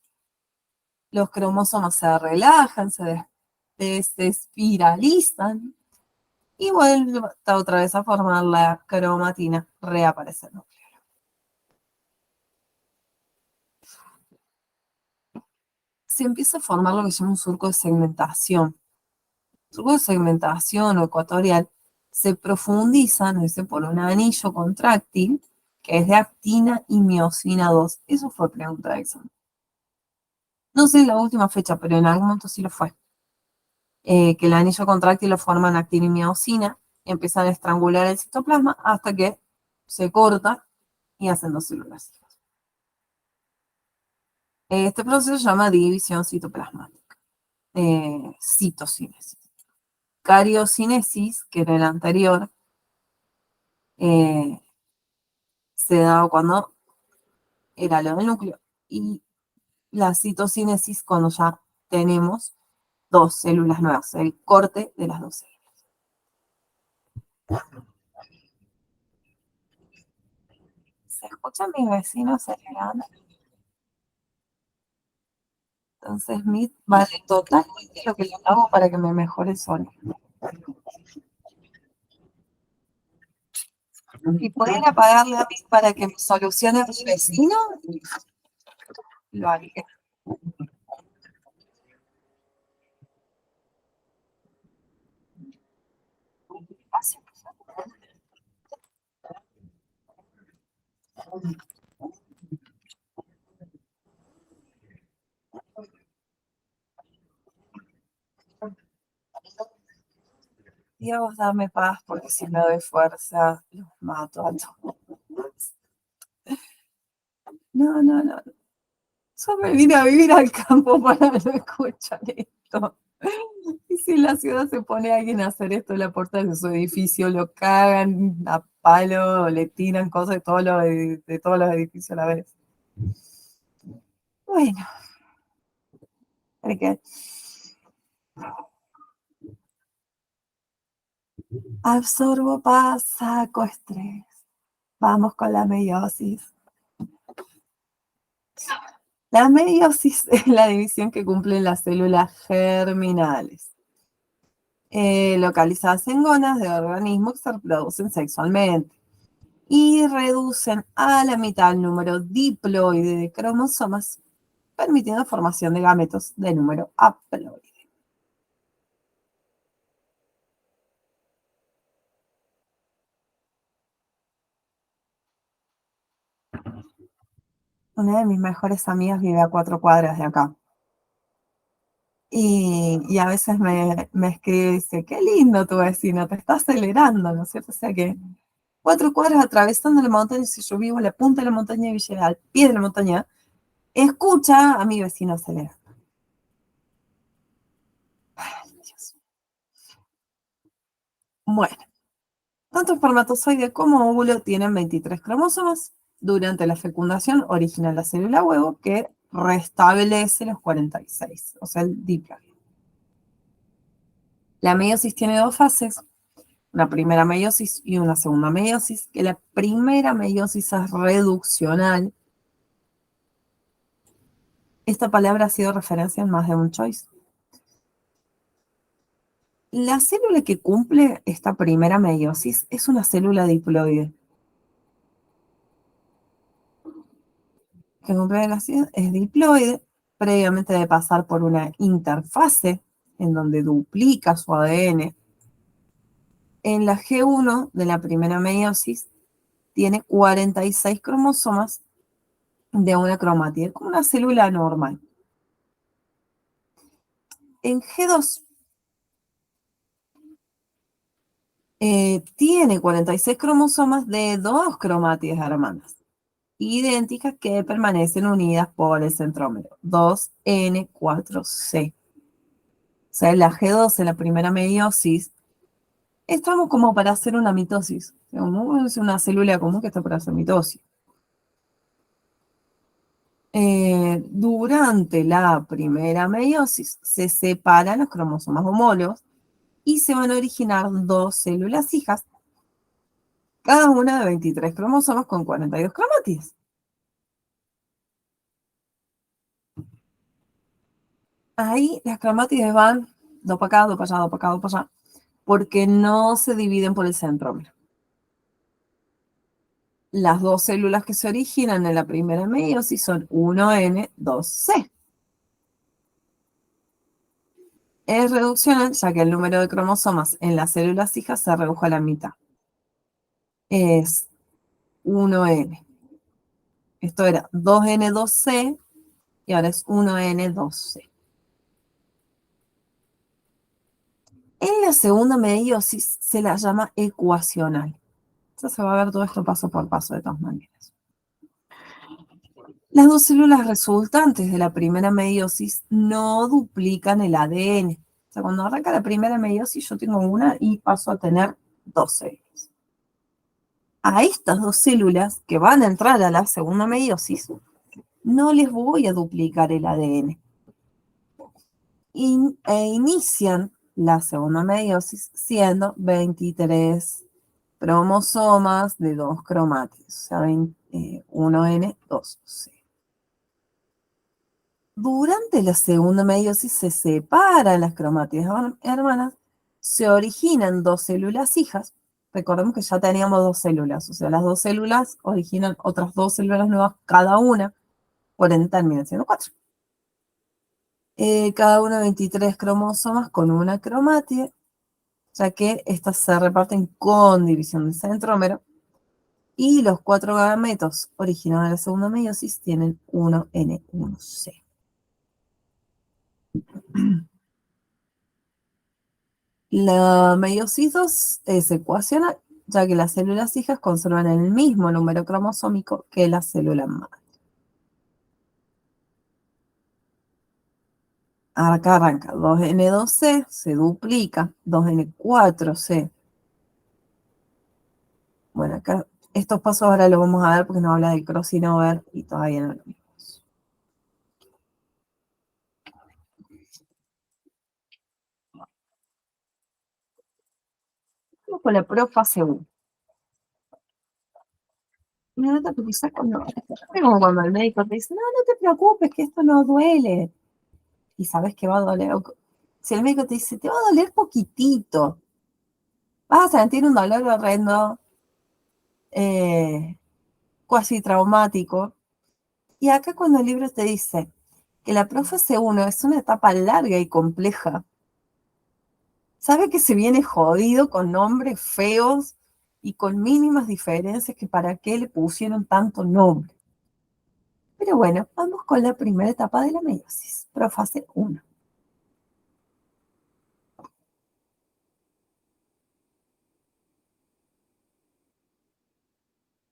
Los cromosomas se relajan, se desespiralizan y vuelve otra vez a formar la cromatina, reaparece el núcleo. Se empieza a formar lo que se llama un surco de segmentación. El surco de segmentación o ecuatorial se profundiza, no sé, por un anillo contráctil que es de actina y miosina 2. Eso fue pregunta de examen. No sé la última fecha, pero en algún momento sí lo fue. Que el anillo contráctil lo forman actina y miosina, y empiezan a estrangular el citoplasma hasta que se corta y hacen dos células. Este proceso se llama división citoplasmática, citocinesis. Cariocinesis, que era el anterior, se da cuando era lo del núcleo, y la citocinesis cuando ya tenemos dos células nuevas, el corte de las dos células. ¿Se escuchan mis vecinos acelerando? Entonces, Meet vale totalmente lo que yo hago para que me mejore el sonido. Y pueden apagarle a Meet para que me solucione a mi vecino, lo haría. Dios, dame paz, porque si me doy fuerza, los mato a todos. No, no, no. Yo me vine a vivir al campo para no escuchar esto. Y si en la ciudad se pone alguien a hacer esto en la puerta de su edificio, lo cagan a palo, le tiran cosas de todos los edificios a la vez. Bueno, porque absorbo paz, saco estrés. Vamos con la meiosis. La meiosis es la división que cumplen las células germinales, localizadas en gonas de organismos que se reproducen sexualmente y reducen a la mitad el número diploide de cromosomas, permitiendo formación de gametos de número haploide. Una de mis mejores amigas vive a 4 cuadras de acá. Y a veces me escribe y dice, qué lindo tu vecino, te está acelerando, ¿no es cierto? O sea que 4 cuadras atravesando la montaña, si yo vivo en la punta de la montaña de Villa, al pie de la montaña, escucha a mi vecino acelerar. Ay, Dios. Bueno, tanto espermatozoide como óvulo tienen 23 cromosomas. Durante la fecundación origina la célula huevo que restablece los 46, o sea, el diploide. La meiosis tiene dos fases, una primera meiosis y una segunda meiosis, que la primera meiosis es reduccional. Esta palabra ha sido referencia en más de un choice. La célula que cumple esta primera meiosis es una célula diploide. Que cumple la es diploide, previamente de pasar por una interfase en donde duplica su ADN. En la G1 de la primera meiosis tiene 46 cromosomas de una cromatida, como una célula normal. En G2 tiene 46 cromosomas de dos cromátides hermanas, idénticas que permanecen unidas por el centrómero, 2N4C. O sea, en la G2, en la primera meiosis, estamos como para hacer una mitosis. Es una célula común que está para hacer mitosis. Durante la primera meiosis se separan los cromosomas homólogos y se van a originar dos células hijas, cada una de 23 cromosomas con 42 cromátides. Ahí las cromátides van dos para acá, dos para allá, dos para acá, dos para allá, porque no se dividen por el centrómero. Las dos células que se originan en la primera meiosis son 1N2C. Es reduccional, ya que el número de cromosomas en las células hijas se redujo a la mitad. Es 1N. Esto era 2N2C y ahora es 1N2C. En la segunda meiosis se la llama ecuacional. Entonces se va a ver todo esto paso por paso de todas maneras. Las dos células resultantes de la primera meiosis no duplican el ADN. O sea, cuando arranca la primera meiosis yo tengo una y paso a tener dos células. A estas dos células que van a entrar a la segunda meiosis no les voy a duplicar el ADN. Inician la segunda meiosis siendo 23 cromosomas de dos cromátidos, o sea, 1N2C. Durante la segunda meiosis se separan las cromátides hermanas, se originan dos células hijas. Recordemos que ya teníamos dos células, o sea, las dos células originan otras dos células nuevas cada una, por ende terminan siendo cuatro. Cada una 23 cromosomas con una cromátide, ya que estas se reparten con división del centrómero, y los cuatro gametos originados de la segunda meiosis tienen 1N1C. La meiosis 2 es ecuacional, ya que las células hijas conservan el mismo número cromosómico que la célula madre. Acá arranca 2N2C, se duplica, 2N4C. Bueno, acá estos pasos ahora los vamos a ver porque nos habla del crossing over y todavía no lo vimos. Vamos con la profase 1. No te preocupes, es como cuando el médico te dice, no, no te preocupes, que esto no duele. Y sabes que va a doler. Si el médico te dice, te va a doler poquitito, vas a sentir un dolor horrendo, cuasi traumático. Y acá cuando el libro te dice que la profase 1 es una etapa larga y compleja, sabe que se viene jodido con nombres feos y con mínimas diferencias que para qué le pusieron tanto nombre. Pero bueno, vamos con la primera etapa de la meiosis, profase 1.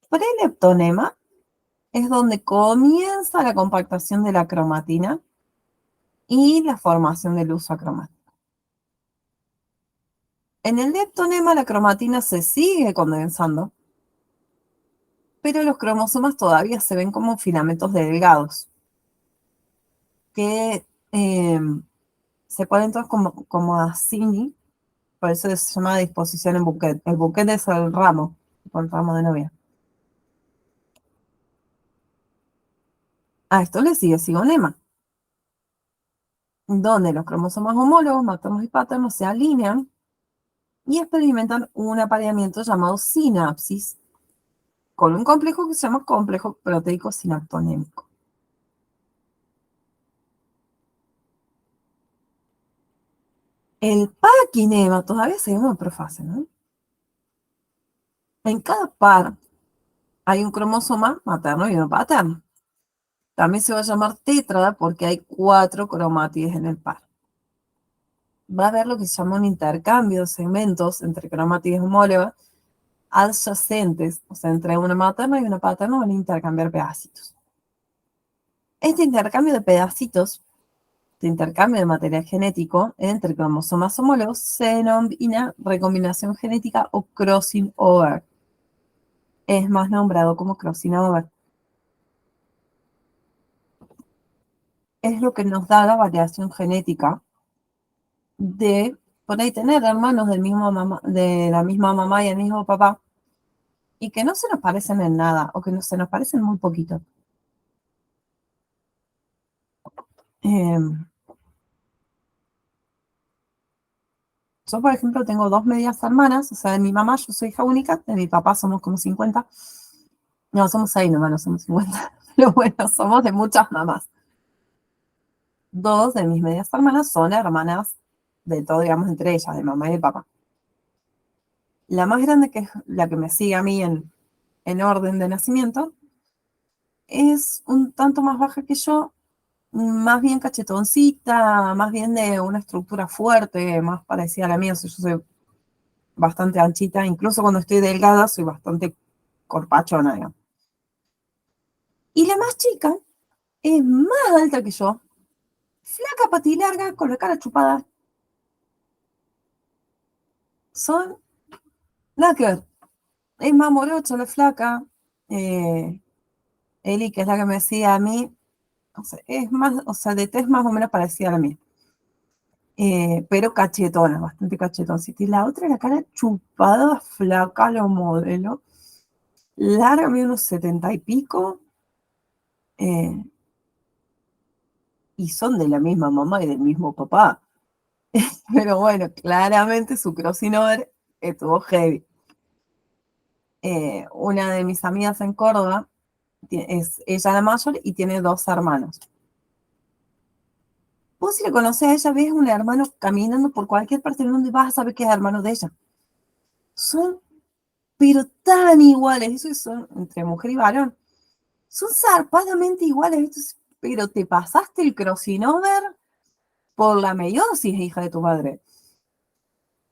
Preleptonema es donde comienza la compactación de la cromatina y la formación del uso acromático. En el leptonema la cromatina se sigue condensando, pero los cromosomas todavía se ven como filamentos delgados, que se ponen todos como así, por eso se llama disposición en bouquet. El bouquet es el ramo de novia. A esto le sigue cigonema, donde los cromosomas homólogos, maternos y paternos, se alinean y experimentan un apareamiento llamado sinapsis, con un complejo que se llama complejo proteico sinaptonémico. El paraquinema, todavía seguimos en profase, ¿no? En cada par hay un cromosoma materno y uno paterno. También se va a llamar tétrada porque hay 4 cromátides en el par. va a haber lo que se llama un intercambio de segmentos entre cromátides homólogas adyacentes, o sea, entre una materna y una paterna van a intercambiar pedacitos. Este intercambio de pedacitos, de intercambio de material genético entre cromosomas homólogos, se denomina recombinación genética o crossing over. Es más nombrado como crossing over. Es lo que nos da la variación genética de, por ahí, tener hermanos del mismo de la misma mamá y el mismo papá, y que no se nos parecen en nada, o que no, se nos parecen muy poquito. Yo, por ejemplo, tengo 2 medias hermanas, o sea, de mi mamá yo soy hija única, de mi papá somos como 50. No, somos 6 nomás, no somos 50. Pero bueno, somos de muchas mamás. 2 de mis medias hermanas son hermanas de todo, digamos, entre ellas, de mamá y de papá. La más grande, que es la que me sigue a mí en orden de nacimiento, es un tanto más baja que yo, más bien cachetoncita, más bien de una estructura fuerte, más parecida a la mía. O sea, yo soy bastante anchita, incluso cuando estoy delgada soy bastante corpachona, digamos. Y la más chica es más alta que yo, flaca, patilarga, con la cara chupada. Son nada que ver. Es más morocha la flaca. Eli, que es la que me decía a mí, o sea, es más, o sea, de tez más o menos parecida a la mía. Pero cachetona, bastante cachetoncita. Y la otra, la cara chupada, flaca, lo modelo. Larga, mide unos 70 y pico. eh, y son de la misma mamá y del mismo papá. Pero bueno, claramente su crossing over estuvo heavy. Una de mis amigas en Córdoba, es ella la mayor y tiene 2 hermanos. Vos, si le conocés a ella, ves un hermano caminando por cualquier parte del mundo y vas a saber que es hermano de ella. Son, pero tan iguales, eso son entre mujer y varón. Son zarpadamente iguales, pero te pasaste el crossing over por la meiosis, hija de tu madre.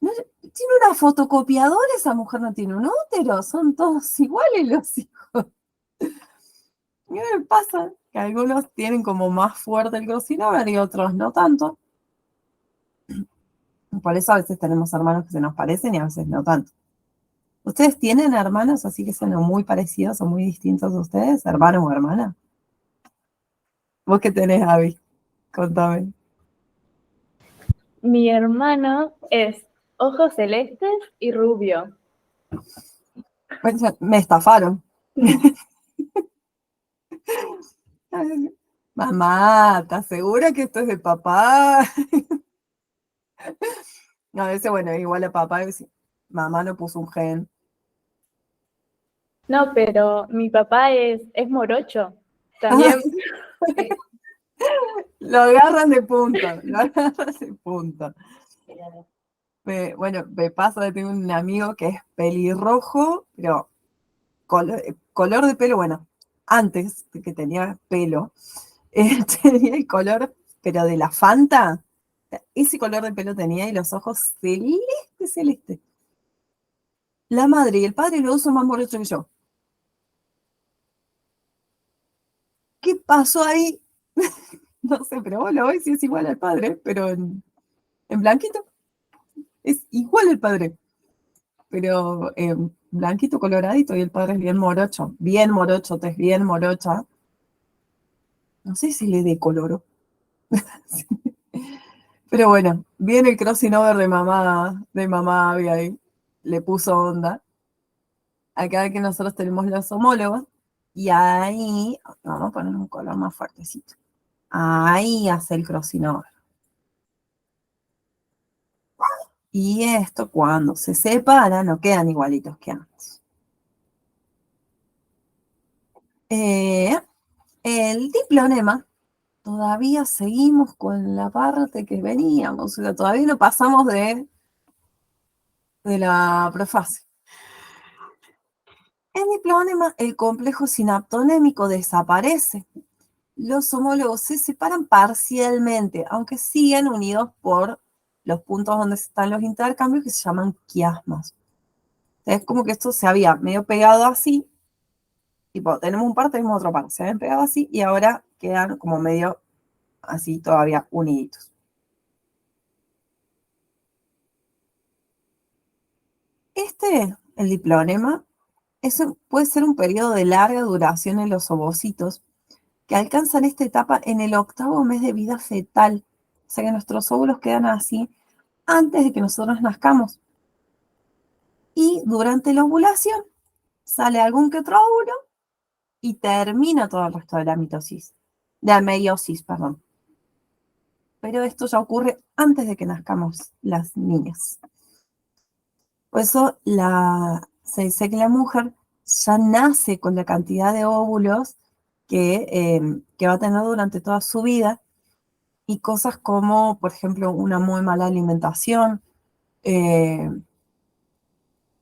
No, tiene una fotocopiadora, esa mujer no tiene un útero, son todos iguales los hijos. Y me pasa que algunos tienen como más fuerte el crossing over y otros no tanto. Por eso a veces tenemos hermanos que se nos parecen y a veces no tanto. ¿Ustedes tienen hermanos así que son muy parecidos o muy distintos a ustedes? ¿Hermano o hermana? ¿Vos qué tenés, Abby? Contame. Mi hermano es ojos celestes y rubio. Pues, me estafaron. Mamá, ¿estás segura que esto es de papá? A veces, bueno, igual a papá, mamá no puso un gen. No, pero mi papá es morocho. También. Lo agarran de punta, lo agarran de punta. Bueno, me pasa que tengo un amigo que es pelirrojo, pero color de pelo, bueno, antes de que tenía pelo, tenía el color, pero de la Fanta, ese color de pelo tenía y los ojos celeste, celeste. La madre y el padre los dos son más morochos que yo. ¿Qué pasó ahí? No sé, pero vos lo ves y es igual al padre, pero en blanquito. Es igual al padre, pero blanquito, coloradito, y el padre es bien morocho, es bien morocha. No sé si le decoloró. Pero bueno, viene el crossing over de mamá Abby, le puso onda. Acá que nosotros tenemos los homólogos, y ahí, vamos a poner un color más fuertecito. Ahí hace el crossing over. Y esto, cuando se separa, no quedan igualitos que antes. El diplonema, todavía seguimos con la parte que veníamos, o sea, todavía no pasamos de la profase. En diplonema, el complejo sinaptonémico desaparece. Los homólogos se separan parcialmente, aunque siguen unidos por los puntos donde están los intercambios que se llaman quiasmas. Es como que esto se había medio pegado así, tipo, tenemos un par, tenemos otro par, se habían pegado así y ahora quedan como medio así todavía uniditos. El diplonema, eso puede ser un periodo de larga duración en los ovocitos que alcanzan esta etapa en el 8º mes de vida fetal. O sea que nuestros óvulos quedan así antes de que nosotros nazcamos. Y durante la ovulación sale algún que otro óvulo y termina todo el resto de la meiosis, perdón. Pero esto ya ocurre antes de que nazcamos las niñas. Por eso se dice que la mujer ya nace con la cantidad de óvulos que va a tener durante toda su vida y cosas como, por ejemplo, una muy mala alimentación,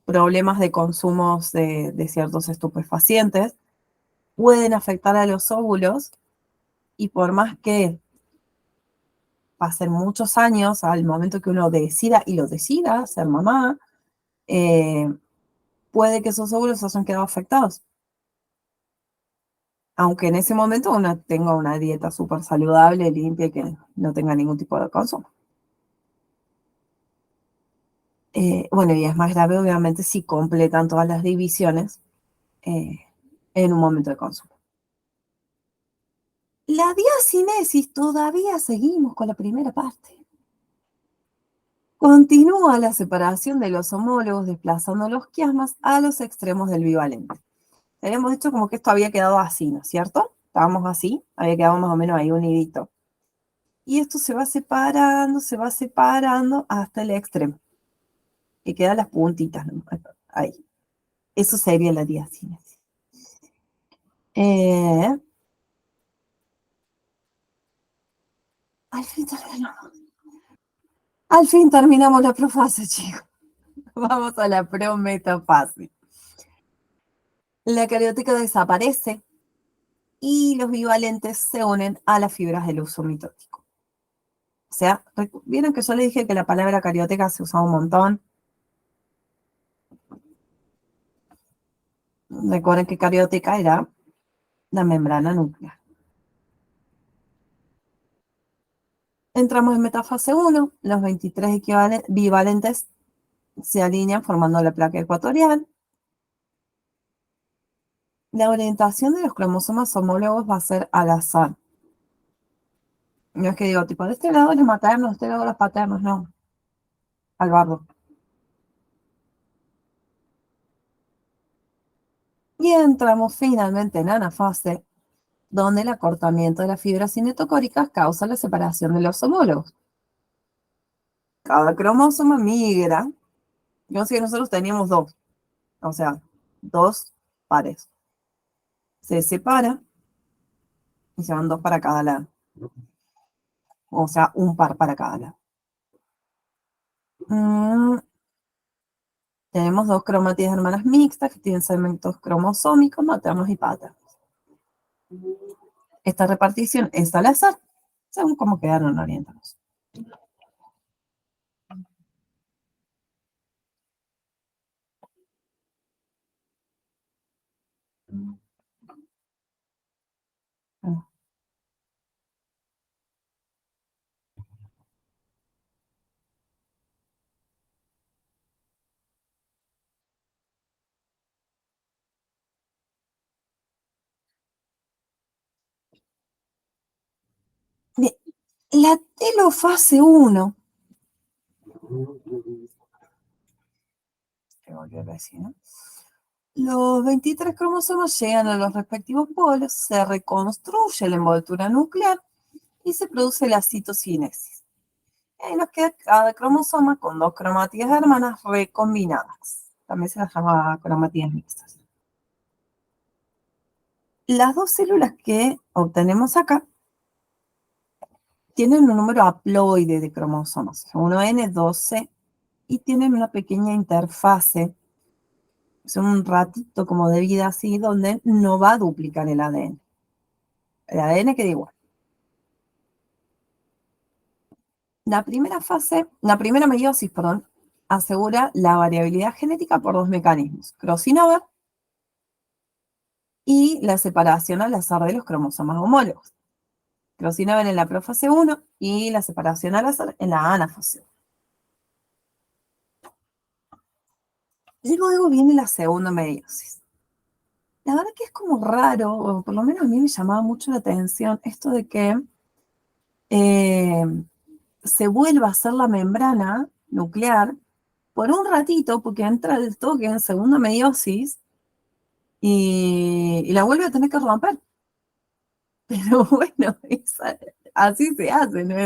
problemas de consumos de ciertos estupefacientes, pueden afectar a los óvulos y por más que pasen muchos años al momento que uno decida, y lo decida, ser mamá, puede que esos óvulos hayan quedado afectados. Aunque en ese momento uno tenga una dieta súper saludable, limpia y que no tenga ningún tipo de consumo. Bueno, y es más grave, obviamente, si completan todas las divisiones en un momento de consumo. La diacinesis, todavía seguimos con la primera parte. Continúa la separación de los homólogos desplazando los quiasmas a los extremos del bivalente. Habíamos dicho como que esto había quedado así, ¿no es cierto? Estábamos así, había quedado más o menos ahí unidito. Y esto se va separando hasta el extremo. Y quedan las puntitas, ¿no? Ahí. Eso sería la diacinesis. Al fin terminamos. Al fin terminamos la profase, chicos. Vamos a la prometafase. La carioteca desaparece y los bivalentes se unen a las fibras del uso mitótico. O sea, ¿vieron que yo les dije que la palabra carioteca se usaba un montón? Recuerden que carioteca era la membrana nuclear. Entramos en metafase 1, los 23 bivalentes se alinean formando la placa ecuatorial. La orientación de los cromosomas homólogos va a ser al azar. No es que digo, tipo, de este lado los maternos, de este lado los paternos, no. Al bardo. Y entramos finalmente en anafase, donde el acortamiento de las fibras cinetocóricas causa la separación de los homólogos. Cada cromosoma migra. Yo sé que nosotros teníamos dos, o sea, dos pares. Se separa y se van dos para cada lado. O sea, un par para cada lado. Tenemos dos cromátides hermanas mixtas que tienen segmentos cromosómicos maternos y paternos. Esta repartición es al azar, según cómo quedaron orientados. La telofase 1. Los 23 cromosomas llegan a los respectivos polos, se reconstruye la envoltura nuclear y se produce la citocinesis. Y nos queda cada cromosoma con dos cromátides hermanas recombinadas. También se las llama cromátides mixtas. Las dos células que obtenemos acá tienen un número haploide de cromosomas, 1N12, y tienen una pequeña interfase, son un ratito como de vida así, donde no va a duplicar el ADN. El ADN queda igual. La primera meiosis, perdón, asegura la variabilidad genética por dos mecanismos, crossing over y la separación al azar de los cromosomas homólogos. Crossing over en la profase 1 y la separación al azar en la anafase 1. Y luego viene la segunda meiosis. La verdad que es como raro, o por lo menos a mí me llamaba mucho la atención esto de que se vuelva a hacer la membrana nuclear por un ratito, porque entra el toque en segunda meiosis y la vuelve a tener que romper. Pero bueno, así se hace, no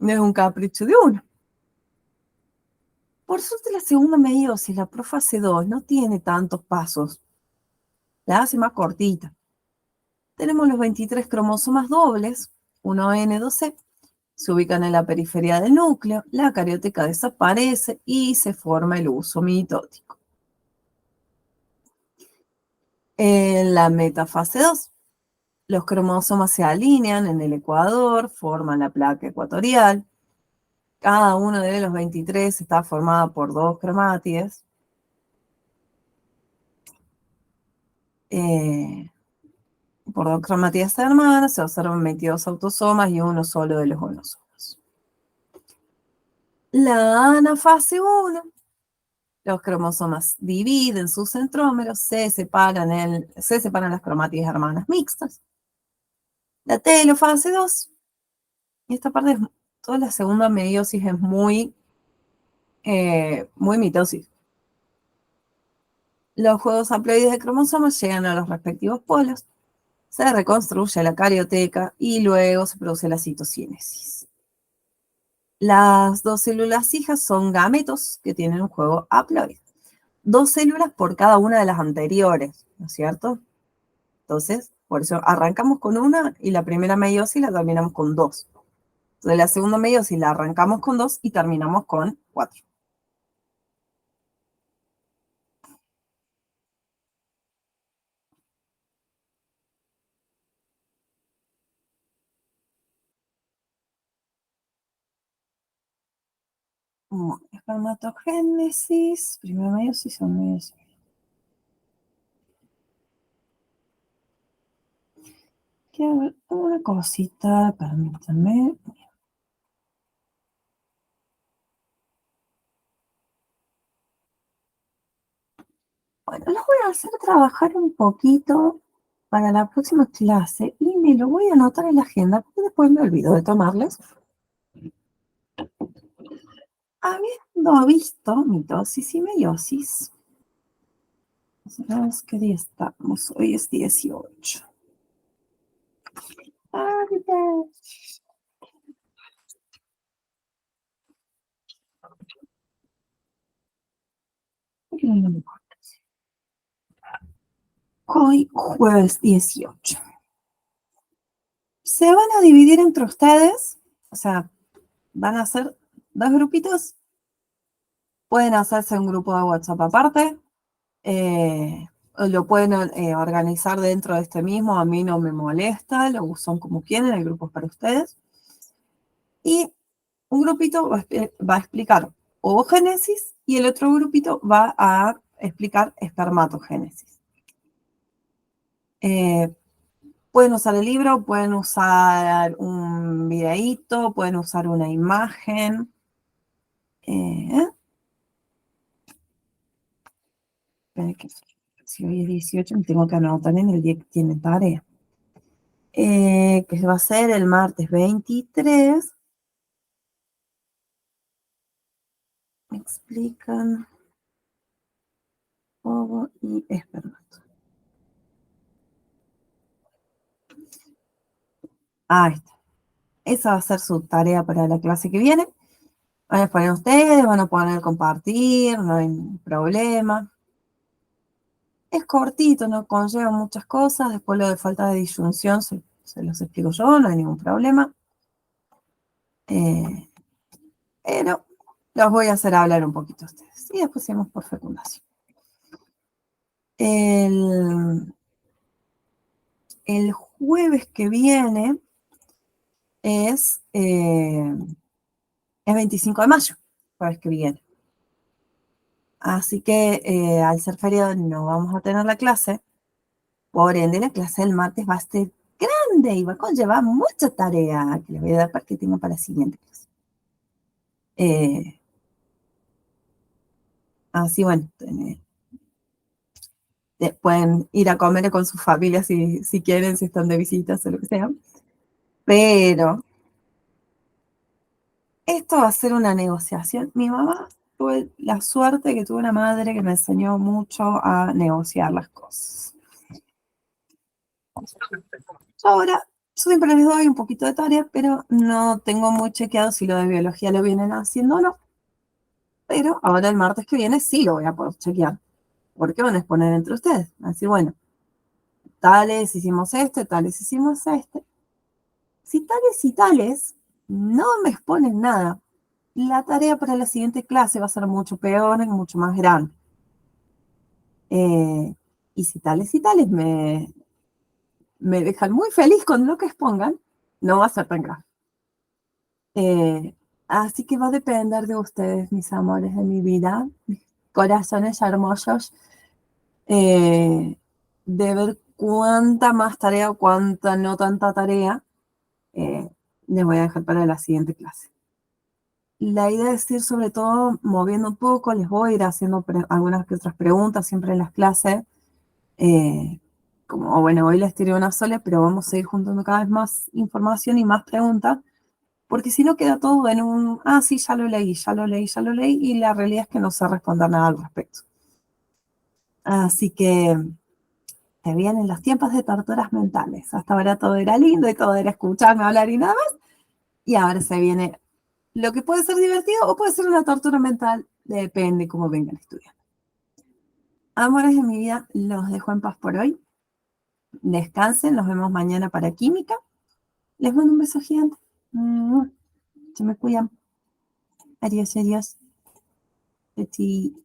es un capricho de uno. Por suerte la segunda meiosis, la profase 2, no tiene tantos pasos. La hace más cortita. Tenemos los 23 cromosomas dobles, 1N, 2C, se ubican en la periferia del núcleo, la carioteca desaparece y se forma el uso mitótico. En la metafase 2, los cromosomas se alinean en el ecuador, forman la placa ecuatorial. Cada uno de los 23 está formado por dos cromátides. Por dos cromátides hermanas se observan 22 autosomas y uno solo de los monosomos. La anafase 1, los cromosomas dividen sus centrómeros, se separan las cromátides hermanas mixtas. La telofase 2, y esta parte, toda la segunda meiosis es muy mitosis. Los juegos haploides de cromosomas llegan a los respectivos polos, se reconstruye la carioteca y luego se produce la citocinesis. Las dos células hijas son gametos que tienen un juego haploide. 2 células por cada una de las anteriores, ¿no es cierto? Entonces, por eso arrancamos con una y la primera meiosis la terminamos con 2. Entonces, la segunda meiosis la arrancamos con 2 y terminamos con 4. Bueno, espermatogénesis, primera meiosis, segunda meiosis. Quiero ver una cosita, permítanme. Bueno, los voy a hacer trabajar un poquito para la próxima clase y me lo voy a anotar en la agenda porque después me olvido de tomarles. Habiendo visto mitosis y meiosis, vamos, ¿qué día estamos? Hoy es 18. Hoy, jueves 18. Se van a dividir entre ustedes, o sea, van a hacer 2 grupitos. Pueden hacerse un grupo de WhatsApp aparte. Lo pueden organizar dentro de este mismo, a mí no me molesta, lo usan como quieran, el grupo es para ustedes. Y un grupito va a explicar ovogénesis y el otro grupito va a explicar espermatogénesis. Pueden usar el libro, pueden usar un videíto, pueden usar una imagen. Si hoy es 18, me tengo que anotar en el día que tiene tarea. Que va a ser el martes 23. Me explican ovo y espermato. Ahí está. Esa va a ser su tarea para la clase que viene. Van a poner ustedes, van a poner compartir, no hay problema. Es cortito, no conlleva muchas cosas. Después lo de falta de disyunción se los explico yo, no hay ningún problema. Pero los voy a hacer hablar un poquito a ustedes. Y después seguimos por fecundación. El jueves que viene es el 25 de mayo, jueves que viene. Así que al ser feriado no vamos a tener la clase. Por ende, la clase del martes va a ser grande y va a conllevar mucha tarea que les voy a dar para que tengan para la siguiente clase. Así, bueno, pueden ir a comer con sus familias si quieren, si están de visitas o lo que sea. Pero esto va a ser una negociación. Mi mamá tuve la suerte que tuve una madre que me enseñó mucho a negociar las cosas. Ahora, yo siempre les doy un poquito de tarea, pero no tengo muy chequeado si lo de biología lo vienen haciendo o no. Pero ahora el martes que viene sí lo voy a poder chequear. Porque van a exponer entre ustedes. Así, bueno, tales hicimos tales hicimos este. Si tales y tales no me exponen nada, la tarea para la siguiente clase va a ser mucho peor y mucho más grande. Y si tales y tales me dejan muy feliz con lo que expongan, no va a ser tan grave. Así que va a depender de ustedes, mis amores de mi vida, mis corazones hermosos, de ver cuánta más tarea o cuánta no tanta tarea les voy a dejar para la siguiente clase. La idea es ir sobre todo moviendo un poco, les voy a ir haciendo algunas que otras preguntas siempre en las clases. Como bueno, hoy les tiré una sola, pero vamos a ir juntando cada vez más información y más preguntas, porque si no queda todo en un, sí, ya lo leí, ya lo leí, ya lo leí, y la realidad es que no sé responder nada al respecto. Así que te vienen los tiempos de torturas mentales. Hasta ahora todo era lindo y todo era escucharme hablar y nada más, y ahora se viene lo que puede ser divertido o puede ser una tortura mental, depende cómo vengan estudiando. Amores de mi vida, los dejo en paz por hoy. Descansen, nos vemos mañana para química. Les mando un beso gigante. Se me cuidan. Adiós, adiós. Petit.